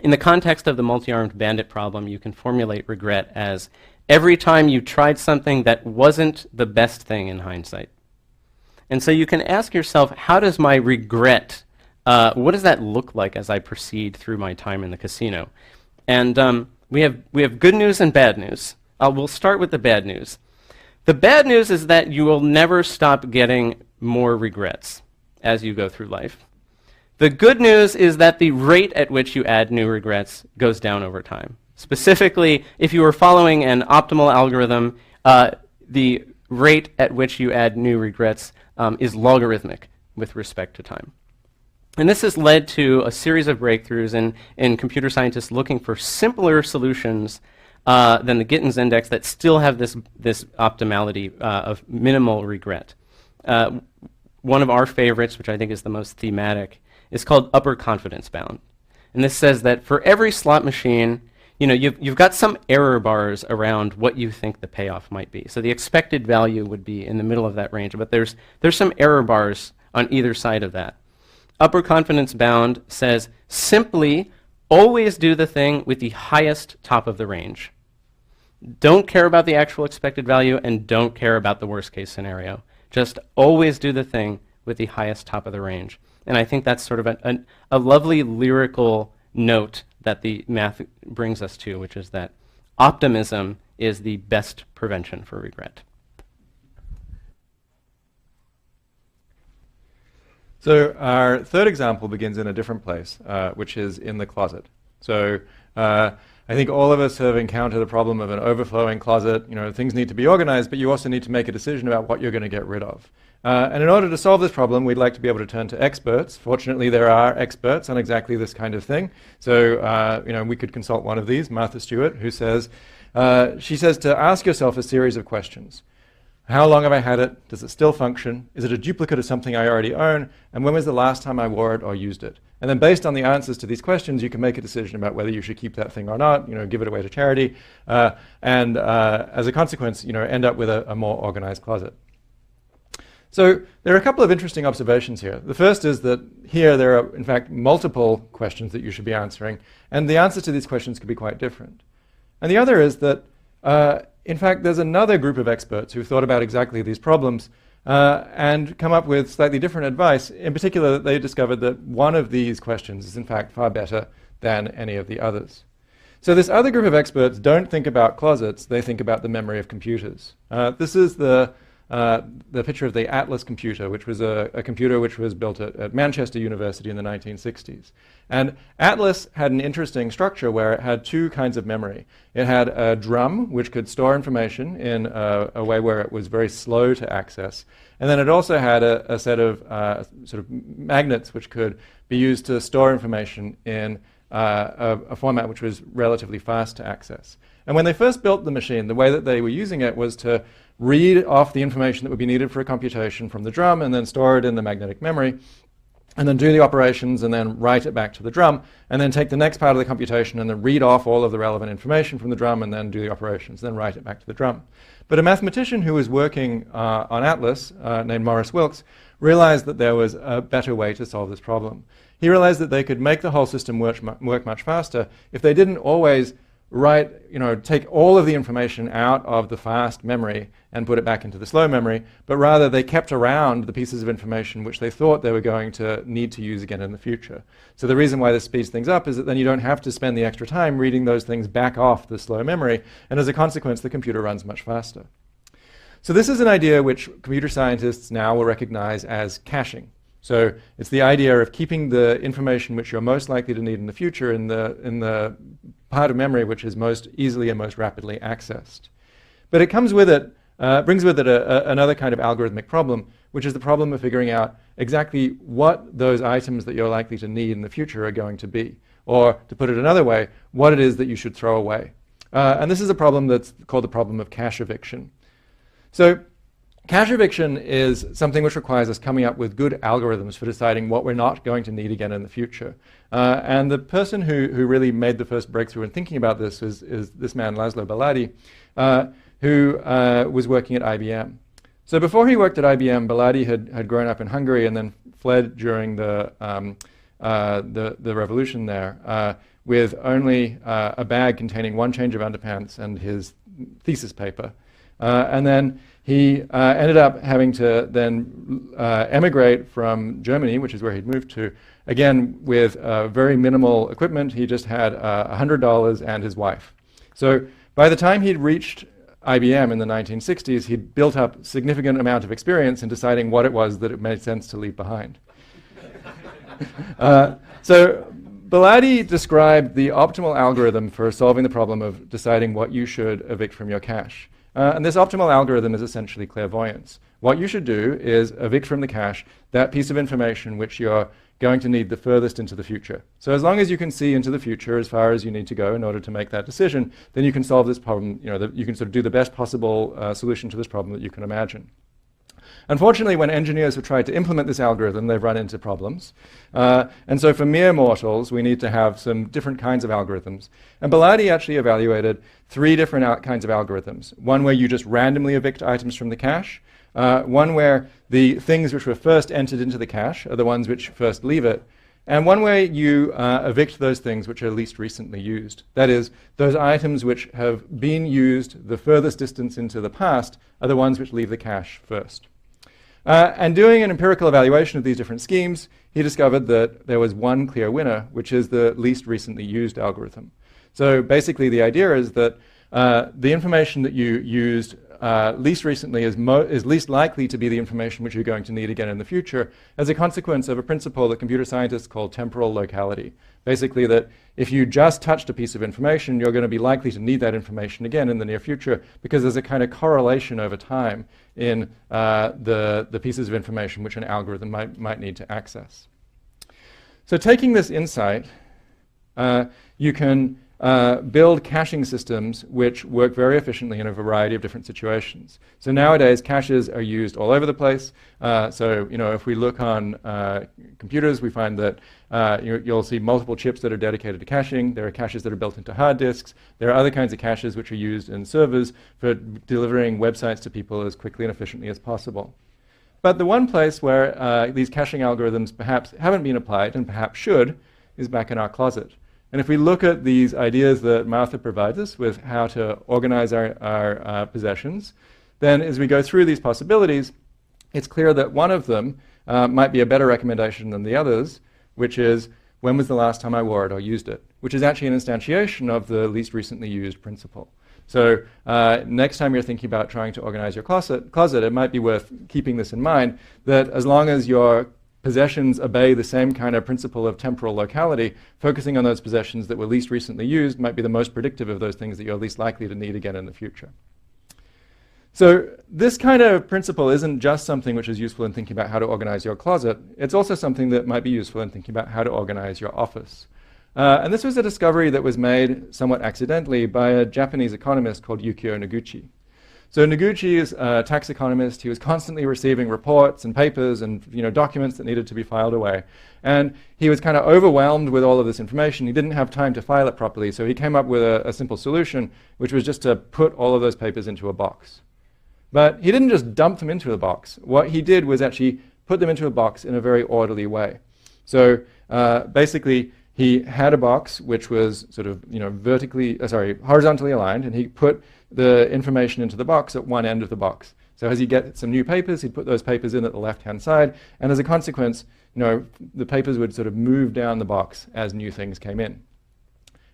In the context of the multi-armed bandit problem, you can formulate regret as every time you tried something that wasn't the best thing in hindsight. And so you can ask yourself, how does my regret, what does that look like as I proceed through my time in the casino? And we have good news and bad news. We'll start with the bad news. The bad news is that you will never stop getting more regrets as you go through life. The good news is that the rate at which you add new regrets goes down over time. Specifically, if you were following an optimal algorithm, the rate at which you add new regrets is logarithmic with respect to time. And this has led to a series of breakthroughs in computer scientists looking for simpler solutions than the Gittins Index that still have this optimality of minimal regret. One of our favorites, which I think is the most thematic, is called upper confidence bound. And this says that for every slot machine, you've got some error bars around what you think the payoff might be. So the expected value would be in the middle of that range, but there's some error bars on either side of that. Upper confidence bound says simply always do the thing with the highest top of the range. Don't care about the actual expected value and don't care about the worst case scenario. Just always do the thing with the highest top of the range. And I think that's sort of a lovely lyrical note that the math brings us to, which is that optimism is the best prevention for regret. So our third example begins in a different place, which is in the closet. So I think all of us have encountered the problem of an overflowing closet. Things need to be organized, but you also need to make a decision about what you're going to get rid of. And in order to solve this problem, we'd like to be able to turn to experts. Fortunately, there are experts on exactly this kind of thing. So, we could consult one of these, Martha Stewart, who says, she says to ask yourself a series of questions. How long have I had it? Does it still function? Is it a duplicate of something I already own? And when was the last time I wore it or used it? And then based on the answers to these questions, you can make a decision about whether you should keep that thing or not, give it away to charity, and as a consequence, end up with a more organized closet. So there are a couple of interesting observations here. The first is that here there are, in fact, multiple questions that you should be answering, and the answers to these questions could be quite different. And the other is that, in fact, there's another group of experts who've thought about exactly these problems and come up with slightly different advice. In particular, they discovered that one of these questions is, in fact, far better than any of the others. So this other group of experts don't think about closets, they think about the memory of computers. This is the picture of the Atlas computer, which was a computer which was built at Manchester University in the 1960s. And Atlas had an interesting structure where it had two kinds of memory. It had a drum, which could store information in a way where it was very slow to access. And then it also had a set of sort of magnets which could be used to store information in a format which was relatively fast to access. And when they first built the machine, the way that they were using it was to read off the information that would be needed for a computation from the drum and then store it in the magnetic memory, and then do the operations and then write it back to the drum, and then take the next part of the computation and then read off all of the relevant information from the drum and then do the operations, then write it back to the drum. But a mathematician who was working on Atlas, named Maurice Wilkes, realized that there was a better way to solve this problem. He realized that they could make the whole system work much faster if they didn't always take all of the information out of the fast memory and put it back into the slow memory, but rather they kept around the pieces of information which they thought they were going to need to use again in the future. So the reason why this speeds things up is that then you don't have to spend the extra time reading those things back off the slow memory, and as a consequence, the computer runs much faster. So this is an idea which computer scientists now will recognize as caching. So it's the idea of keeping the information which you're most likely to need in the future in the part of memory which is most easily and most rapidly accessed. But it comes with it, brings with it another kind of algorithmic problem, which is the problem of figuring out exactly what those items that you're likely to need in the future are going to be. Or, to put it another way, what it is that you should throw away. And this is a problem that's called the problem of cache eviction. So cache eviction is something which requires us coming up with good algorithms for deciding what we're not going to need again in the future. And the person who really made the first breakthrough in thinking about this is this man, Laszlo Baladi, who was working at IBM. So before he worked at IBM, Baladi had grown up in Hungary and then fled during the revolution there with only a bag containing one change of underpants and his thesis paper. And then he ended up having to then emigrate from Germany, which is where he'd moved to, again with very minimal equipment. He just had $100 and his wife. So by the time he'd reached IBM in the 1960s, he'd built up a significant amount of experience in deciding what it was that it made sense to leave behind. So Baladi described the optimal algorithm for solving the problem of deciding what you should evict from your cache. And this optimal algorithm is essentially clairvoyance. What you should do is evict from the cache that piece of information which you're going to need the furthest into the future. So as long as you can see into the future as far as you need to go in order to make that decision, then you can solve this problem, you can sort of do the best possible solution to this problem that you can imagine. Unfortunately, when engineers have tried to implement this algorithm, they've run into problems. And so for mere mortals, we need to have some different kinds of algorithms. And Baladi actually evaluated 3 different kinds of algorithms. One where you just randomly evict items from the cache. One where the things which were first entered into the cache are the ones which first leave it. And one way you evict those things which are least recently used. That is, those items which have been used the furthest distance into the past are the ones which leave the cache first. And doing an empirical evaluation of these different schemes, he discovered that there was one clear winner, which is the least recently used algorithm. So basically the idea is that the information that you used least recently is least likely to be the information which you're going to need again in the future as a consequence of a principle that computer scientists call temporal locality. Basically that if you just touched a piece of information, you're going to be likely to need that information again in the near future because there's a kind of correlation over time in the pieces of information which an algorithm might need to access. So taking this insight, you can build caching systems which work very efficiently in a variety of different situations. So nowadays, caches are used all over the place. So if we look on computers, we find that you'll see multiple chips that are dedicated to caching. There are caches that are built into hard disks. There are other kinds of caches which are used in servers for delivering websites to people as quickly and efficiently as possible. But the one place where these caching algorithms perhaps haven't been applied and perhaps should is back in our closet. And if we look at these ideas that Martha provides us with how to organize our possessions, then as we go through these possibilities, it's clear that one of them might be a better recommendation than the others, which is, when was the last time I wore it or used it? Which is actually an instantiation of the least recently used principle. So next time you're thinking about trying to organize your closet, it might be worth keeping this in mind, that as long as your possessions obey the same kind of principle of temporal locality, focusing on those possessions that were least recently used might be the most predictive of those things that you're least likely to need again in the future. So this kind of principle isn't just something which is useful in thinking about how to organize your closet. It's also something that might be useful in thinking about how to organize your office. And this was a discovery that was made somewhat accidentally by a Japanese economist called Yukio Noguchi. So Noguchi is a tax economist. He was constantly receiving reports and papers and documents that needed to be filed away. And he was kind of overwhelmed with all of this information. He didn't have time to file it properly, so he came up with a simple solution, which was just to put all of those papers into a box. But he didn't just dump them into the box. What he did was actually put them into a box in a very orderly way. So basically, he had a box which was sort of horizontally aligned, and he put the information into the box at one end of the box. So as you get some new papers, he'd put those papers in at the left-hand side, and as a consequence, the papers would sort of move down the box as new things came in.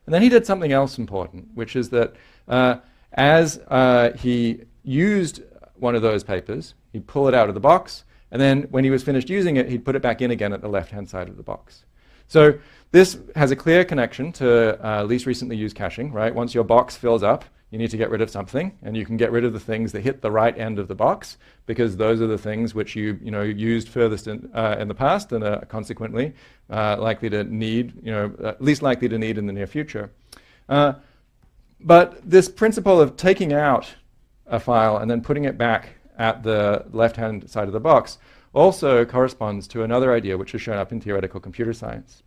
And then he did something else important, which is that as he used one of those papers, he'd pull it out of the box, and then when he was finished using it, he'd put it back in again at the left-hand side of the box. So this has a clear connection to least recently used caching, right? Once your box fills up, you need to get rid of something, and you can get rid of the things that hit the right end of the box, because those are the things which you used furthest in the past and are consequently likely to need, least likely to need in the near future. But this principle of taking out a file and then putting it back at the left-hand side of the box also corresponds to another idea which has shown up in theoretical computer science.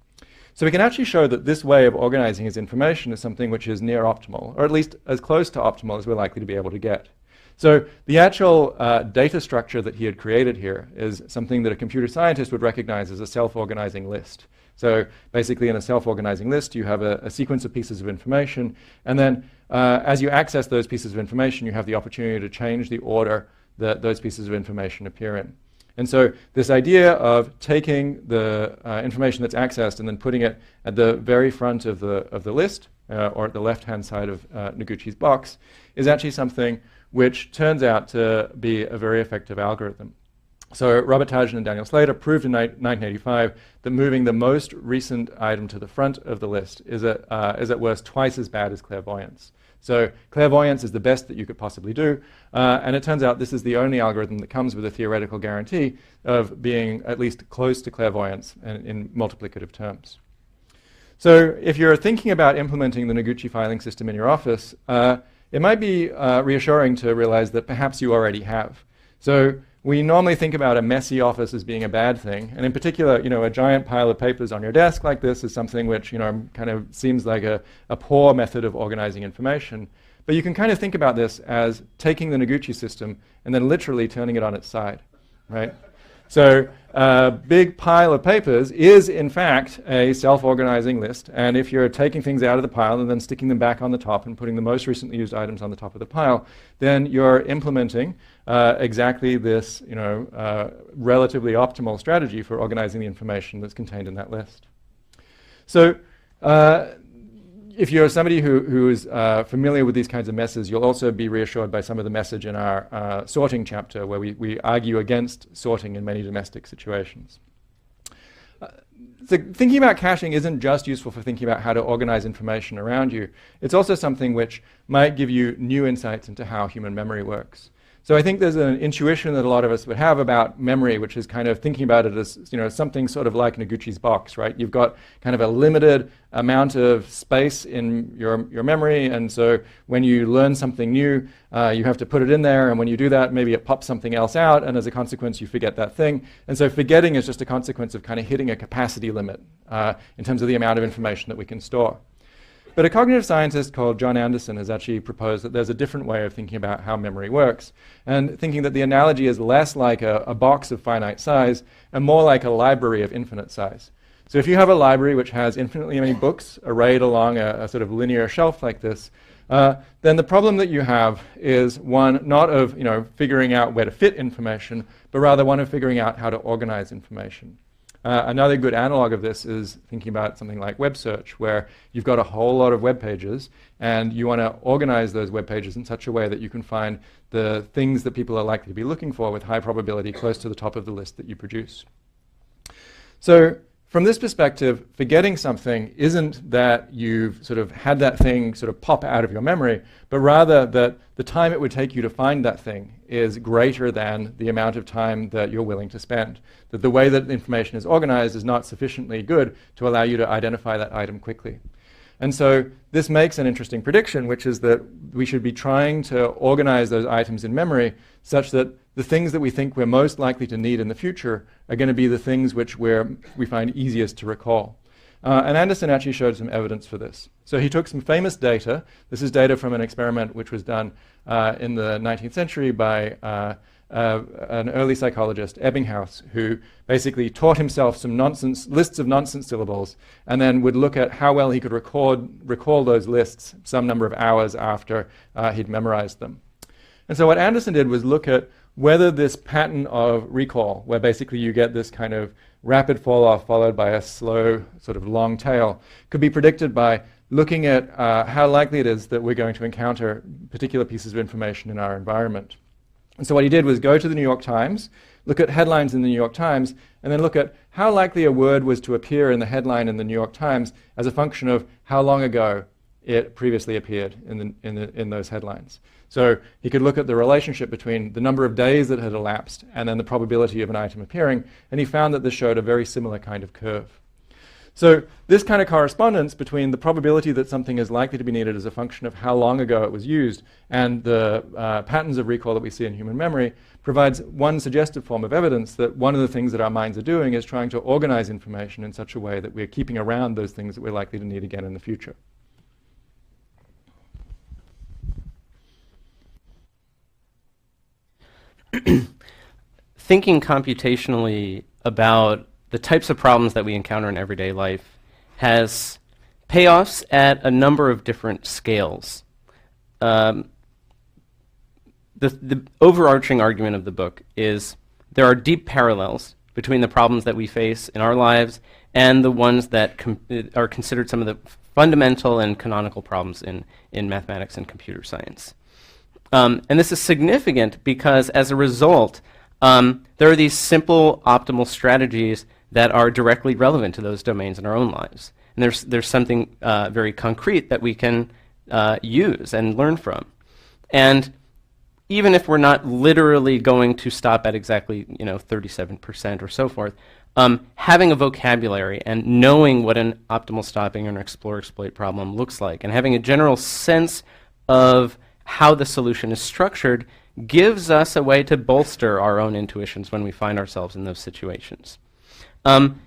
So we can actually show that this way of organizing his information is something which is near optimal, or at least as close to optimal as we're likely to be able to get. So the actual data structure that he had created here is something that a computer scientist would recognize as a self-organizing list. So basically in a self-organizing list, you have a sequence of pieces of information, and then as you access those pieces of information, you have the opportunity to change the order that those pieces of information appear in. And so this idea of taking the information that's accessed and then putting it at the very front of the list, or at the left-hand side of Noguchi's box, is actually something which turns out to be a very effective algorithm. So Robert Tajan and Daniel Slater proved in 1985 that moving the most recent item to the front of the list is at worst twice as bad as clairvoyance. So clairvoyance is the best that you could possibly do, and it turns out this is the only algorithm that comes with a theoretical guarantee of being at least close to clairvoyance in multiplicative terms. So if you're thinking about implementing the Noguchi filing system in your office, it might be reassuring to realize that perhaps you already have. So we normally think about a messy office as being a bad thing, and in particular, a giant pile of papers on your desk like this is something which, kind of seems like a poor method of organizing information. But you can kind of think about this as taking the Noguchi system and then literally turning it on its side, right? So a big pile of papers is, in fact, a self-organizing list. And if you're taking things out of the pile and then sticking them back on the top and putting the most recently used items on the top of the pile, then you're implementing exactly this, relatively optimal strategy for organizing the information that's contained in that list. So if you're somebody who is familiar with these kinds of messes, you'll also be reassured by some of the message in our sorting chapter, where we argue against sorting in many domestic situations. So thinking about caching isn't just useful for thinking about how to organize information around you. It's also something which might give you new insights into how human memory works. So I think there's an intuition that a lot of us would have about memory, which is kind of thinking about it as something sort of like Noguchi's box, right? You've got kind of a limited amount of space in your memory, and so when you learn something new, you have to put it in there, and when you do that, maybe it pops something else out, and as a consequence, you forget that thing. And so forgetting is just a consequence of kind of hitting a capacity limit in terms of the amount of information that we can store. But a cognitive scientist called John Anderson has actually proposed that there's a different way of thinking about how memory works, and thinking that the analogy is less like a box of finite size and more like a library of infinite size. So if you have a library which has infinitely many books arrayed along a sort of linear shelf like this, then the problem that you have is one not of figuring out where to fit information, but rather one of figuring out how to organize information. Another good analog of this is thinking about something like web search, where you've got a whole lot of web pages, and you want to organize those web pages in such a way that you can find the things that people are likely to be looking for with high probability close to the top of the list that you produce. So from this perspective, forgetting something isn't that you've sort of had that thing sort of pop out of your memory, but rather that the time it would take you to find that thing is greater than the amount of time that you're willing to spend. That the way that information is organized is not sufficiently good to allow you to identify that item quickly. And so this makes an interesting prediction, which is that we should be trying to organize those items in memory such that the things that we think we're most likely to need in the future are going to be the things which we find easiest to recall. And Anderson actually showed some evidence for this. So he took some famous data. This is data from an experiment which was done in the 19th century by an early psychologist, Ebbinghaus, who basically taught himself some lists of nonsense syllables, and then would look at how well he could recall those lists some number of hours after he'd memorized them. And so what Anderson did was look at whether this pattern of recall, where basically you get this kind of rapid fall off followed by a slow sort of long tail, could be predicted by looking at how likely it is that we're going to encounter particular pieces of information in our environment. And so what he did was go to the New York Times, look at headlines in the New York Times, and then look at how likely a word was to appear in the headline in the New York Times as a function of how long ago it previously appeared in those headlines. So he could look at the relationship between the number of days that had elapsed and then the probability of an item appearing, and he found that this showed a very similar kind of curve. So this kind of correspondence between the probability that something is likely to be needed as a function of how long ago it was used and the patterns of recall that we see in human memory provides one suggestive form of evidence that one of the things that our minds are doing is trying to organize information in such a way that we're keeping around those things that we're likely to need again in the future. Thinking computationally about the types of problems that we encounter in everyday life has payoffs at a number of different scales. The overarching argument of the book is there are deep parallels between the problems that we face in our lives and the ones that are considered some of the fundamental and canonical problems in mathematics and computer science. And this is significant because as a result, there are these simple optimal strategies that are directly relevant to those domains in our own lives. And there's something very concrete that we can use and learn from. And even if we're not literally going to stop at exactly 37% or so forth, having a vocabulary and knowing what an optimal stopping or an explore-exploit problem looks like and having a general sense of how the solution is structured gives us a way to bolster our own intuitions when we find ourselves in those situations. And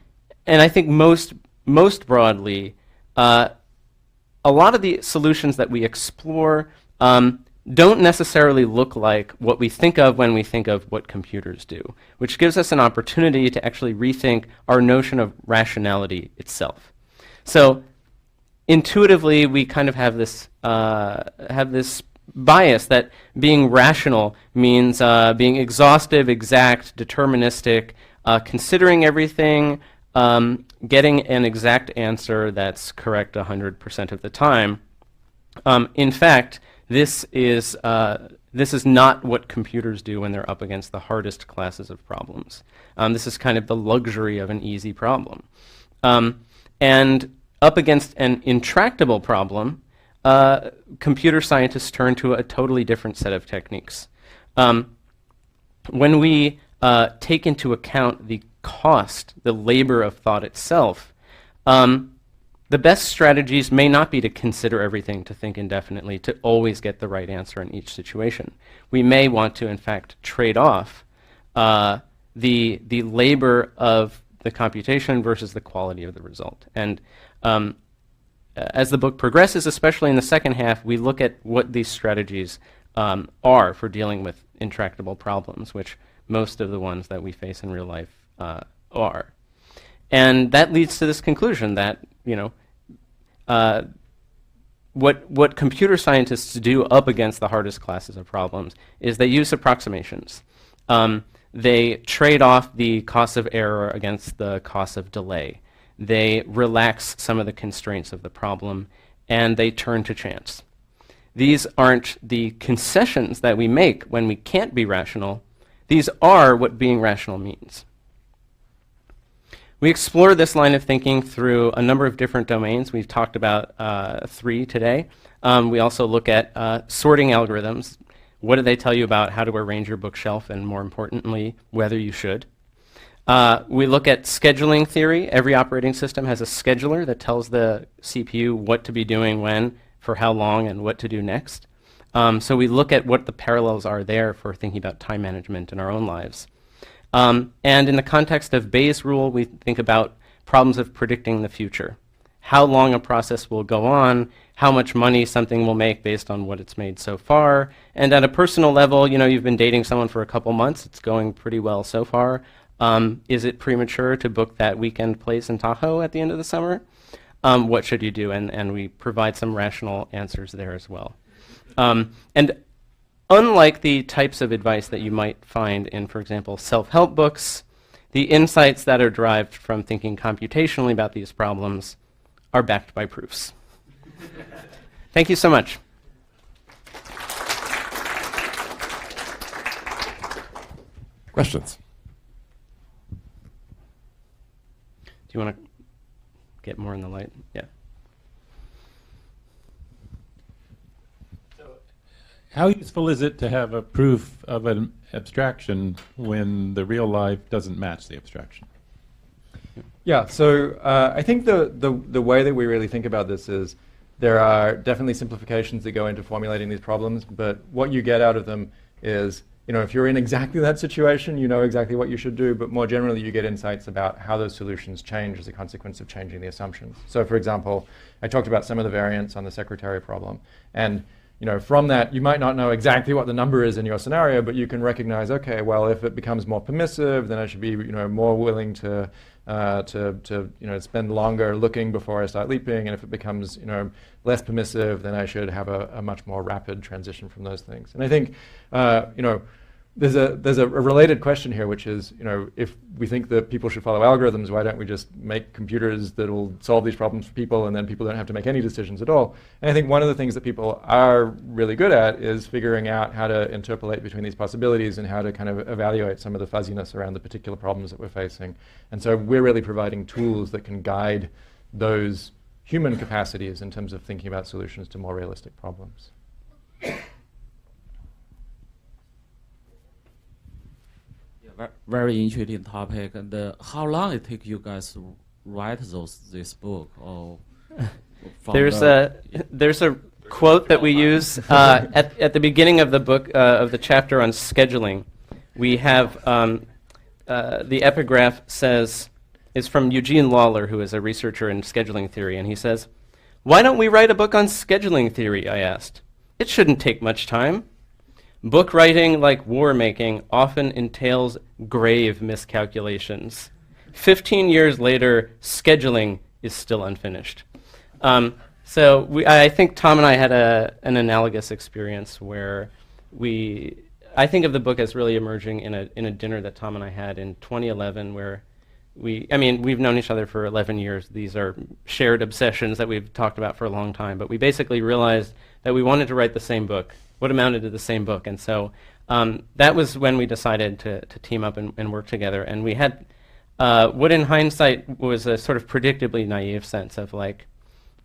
I think most broadly, a lot of the solutions that we explore don't necessarily look like what we think of when we think of what computers do, which gives us an opportunity to actually rethink our notion of rationality itself. So intuitively, we kind of have this bias that being rational means being exhaustive, exact, deterministic, considering everything, getting an exact answer that's correct 100% of the time. In fact, this is not what computers do when they're up against the hardest classes of problems. This is kind of the luxury of an easy problem. And up against an intractable problem, computer scientists turn to a totally different set of techniques. When we take into account the cost, the labor of thought itself, the best strategies may not be to consider everything, to think indefinitely, to always get the right answer in each situation. We may want to, in fact, trade off the labor of the computation versus the quality of the result. And as the book progresses, especially in the second half, we look at what these strategies are for dealing with intractable problems, which most of the ones that we face in real life are. And that leads to this conclusion that, what computer scientists do up against the hardest classes of problems is they use approximations. They trade off the cost of error against the cost of delay. They relax some of the constraints of the problem, and they turn to chance. These aren't the concessions that we make when we can't be rational. These are what being rational means. We explore this line of thinking through a number of different domains. We've talked about 3 today. We also look at sorting algorithms. What do they tell you about how to arrange your bookshelf, and more importantly, whether you should? We look at scheduling theory. Every operating system has a scheduler that tells the CPU what to be doing when, for how long, and what to do next. So we look at what the parallels are there for thinking about time management in our own lives. And in the context of Bayes' rule, we think about problems of predicting the future. How long a process will go on, how much money something will make based on what it's made so far. And at a personal level, you've been dating someone for a couple months. It's going pretty well so far. Is it premature to book that weekend place in Tahoe at the end of the summer? What should you do? And we provide some rational answers there as well. And unlike the types of advice that you might find in, for example, self-help books, the insights that are derived from thinking computationally about these problems are backed by proofs. Thank you so much. Questions? you want to get more in the light? Yeah. How useful is it to have a proof of an abstraction when the real life doesn't match the abstraction? Yeah, so I think the way that we really think about this is there are definitely simplifications that go into formulating these problems, but what you get out of them is, if you're in exactly that situation, you know exactly what you should do, but more generally you get insights about how those solutions change as a consequence of changing the assumptions. So for example, I talked about some of the variants on the secretary problem, and from that, you might not know exactly what the number is in your scenario, but you can recognize, okay, well, if it becomes more permissive, then I should be, more willing to spend longer looking before I start leaping, and if it becomes, less permissive, then I should have a much more rapid transition from those things. And I think, there's a related question here, which is, if we think that people should follow algorithms, why don't we just make computers that will solve these problems for people, and then people don't have to make any decisions at all? And I think one of the things that people are really good at is figuring out how to interpolate between these possibilities and how to kind of evaluate some of the fuzziness around the particular problems that we're facing. And so we're really providing tools that can guide those human capacities in terms of thinking about solutions to more realistic problems. Very interesting topic. And how long it take you guys to write this book? Or there's a quote that we use at the beginning of the book of the chapter on scheduling. We have the epigraph is from Eugene Lawler, who is a researcher in scheduling theory, and he says, "Why don't we write a book on scheduling theory?" I asked. "It shouldn't take much time. Book writing, like war making, often entails grave miscalculations. 15 years later, scheduling is still unfinished." I think Tom and I had an analogous experience where I think of the book as really emerging in a dinner that Tom and I had in 2011, where we've known each other for 11 years. These are shared obsessions that we've talked about for a long time, but we basically realized that we wanted to write the same book, what amounted to the same book. And so that was when we decided to team up and work together. And we had what in hindsight was a sort of predictably naive sense of like,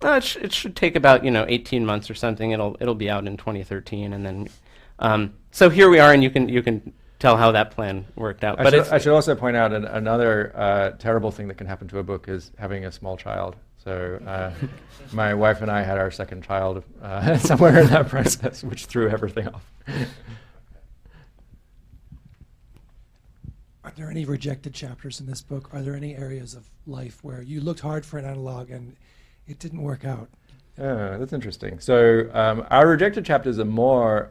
it should take about 18 months or something. It'll be out in 2013, and then so here we are, and you can tell how that plan worked out. I should also point out another terrible thing that can happen to a book is having a small child. So my wife and I had our second child somewhere in that process, which threw everything off. Are there any rejected chapters in this book? Are there any areas of life where you looked hard for an analog and it didn't work out? That's interesting. So our rejected chapters are more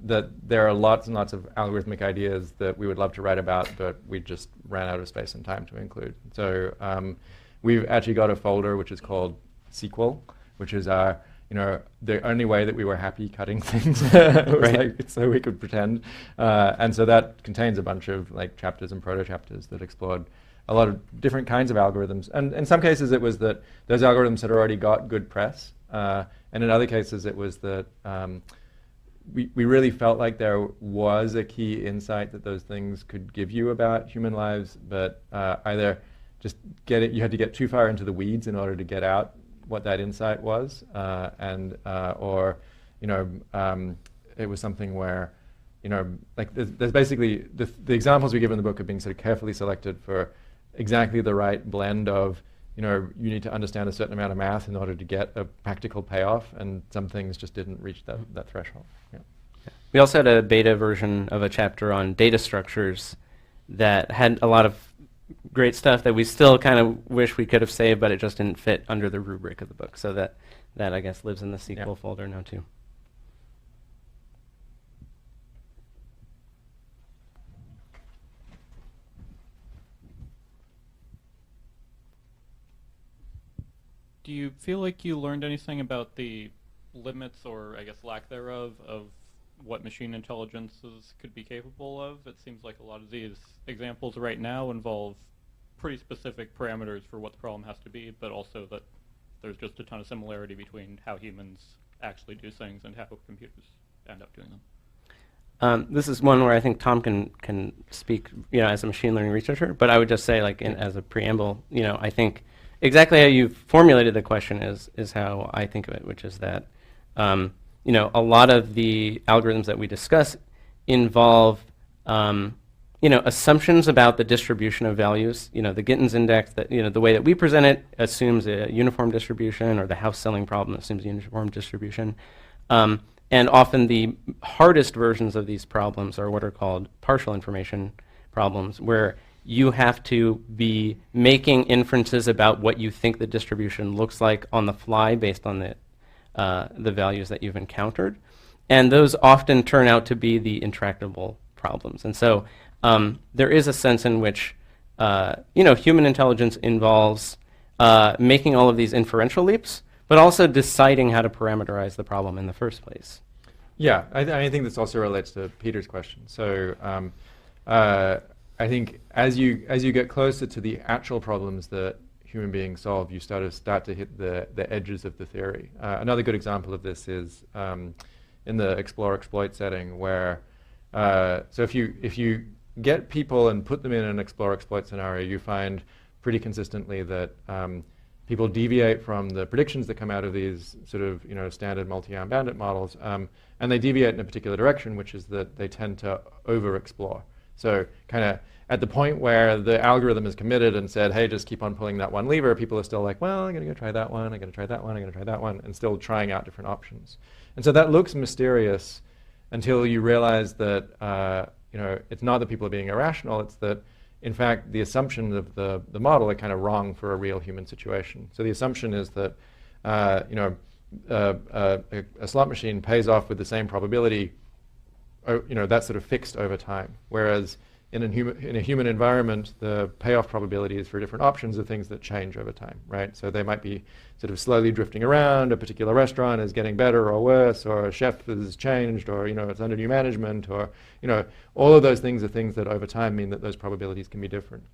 that there are lots and lots of algorithmic ideas that we would love to write about, but we just ran out of space and time to include. So we've actually got a folder which is called Sequel, which is our, the only way that we were happy cutting things. So we could pretend. And so that contains a bunch of chapters and proto-chapters that explored a lot of different kinds of algorithms. And in some cases it was that those algorithms had already got good press. And in other cases it was that we really felt like there was a key insight that those things could give you about human lives, but either just you had to get too far into the weeds in order to get out what that insight was, or it was something where, there's basically the examples we give in the book are being sort of carefully selected for exactly the right blend of, you need to understand a certain amount of math in order to get a practical payoff, and some things just didn't reach that threshold. Yeah. We also had a beta version of a chapter on data structures that had a lot of great stuff that we still kind of wish we could have saved, but it just didn't fit under the rubric of the book. So that I guess lives in the sequel folder now too. Do you feel like you learned anything about the limits, or I guess lack thereof, of what machine intelligences could be capable of? It seems like a lot of these examples right now involve pretty specific parameters for what the problem has to be, but also that there's just a ton of similarity between how humans actually do things and how computers end up doing them. This is one where I think Tom can speak, as a machine learning researcher. But I would just say, like, as a preamble, I think exactly how you formulated the question is how I think of it, which is that, a lot of the algorithms that we discuss involve, assumptions about the distribution of values. The Gittins Index, that the way that we present it assumes a uniform distribution, or the house selling problem assumes a uniform distribution. And often the hardest versions of these problems are what are called partial information problems, where you have to be making inferences about what you think the distribution looks like on the fly based on the values that you've encountered. And those often turn out to be the intractable problems. And so there is a sense in which human intelligence involves making all of these inferential leaps, but also deciding how to parameterize the problem in the first place. Yeah, I think this also relates to Peter's question. So I think as you get closer to the actual problems that human beings solve, you start to hit the edges of the theory. Another good example of this is in the explore-exploit setting, where so if you get people and put them in an explore-exploit scenario, you find pretty consistently that people deviate from the predictions that come out of these sort of standard multi-armed bandit models, and they deviate in a particular direction, which is that they tend to over-explore. So kind of at the point where the algorithm is committed and said, hey, just keep on pulling that one lever, people are still like, well, I'm going to go try that one, I'm going to try that one, I'm going to try that one, and still trying out different options. And so that looks mysterious until you realize that it's not that people are being irrational, it's that in fact, the assumptions of the model are kind of wrong for a real human situation. So the assumption is that a slot machine pays off with the same probability. That's sort of fixed over time. Whereas in a human environment, the payoff probabilities for different options are things that change over time, right? So they might be sort of slowly drifting around. A particular restaurant is getting better or worse, or a chef has changed, or it's under new management, or all of those things are things that over time mean that those probabilities can be different.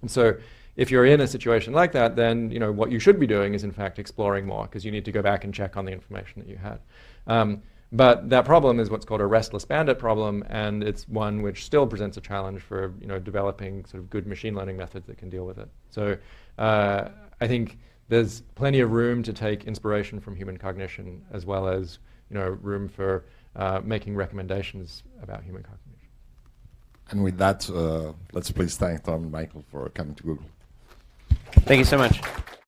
And so if you're in a situation like that, then what you should be doing is in fact exploring more, because you need to go back and check on the information that you had. But that problem is what's called a restless bandit problem, and it's one which still presents a challenge for developing sort of good machine learning methods that can deal with it. So I think there's plenty of room to take inspiration from human cognition, as well as room for making recommendations about human cognition. And with that, let's please thank Tom and Michael for coming to Google. Thank you so much.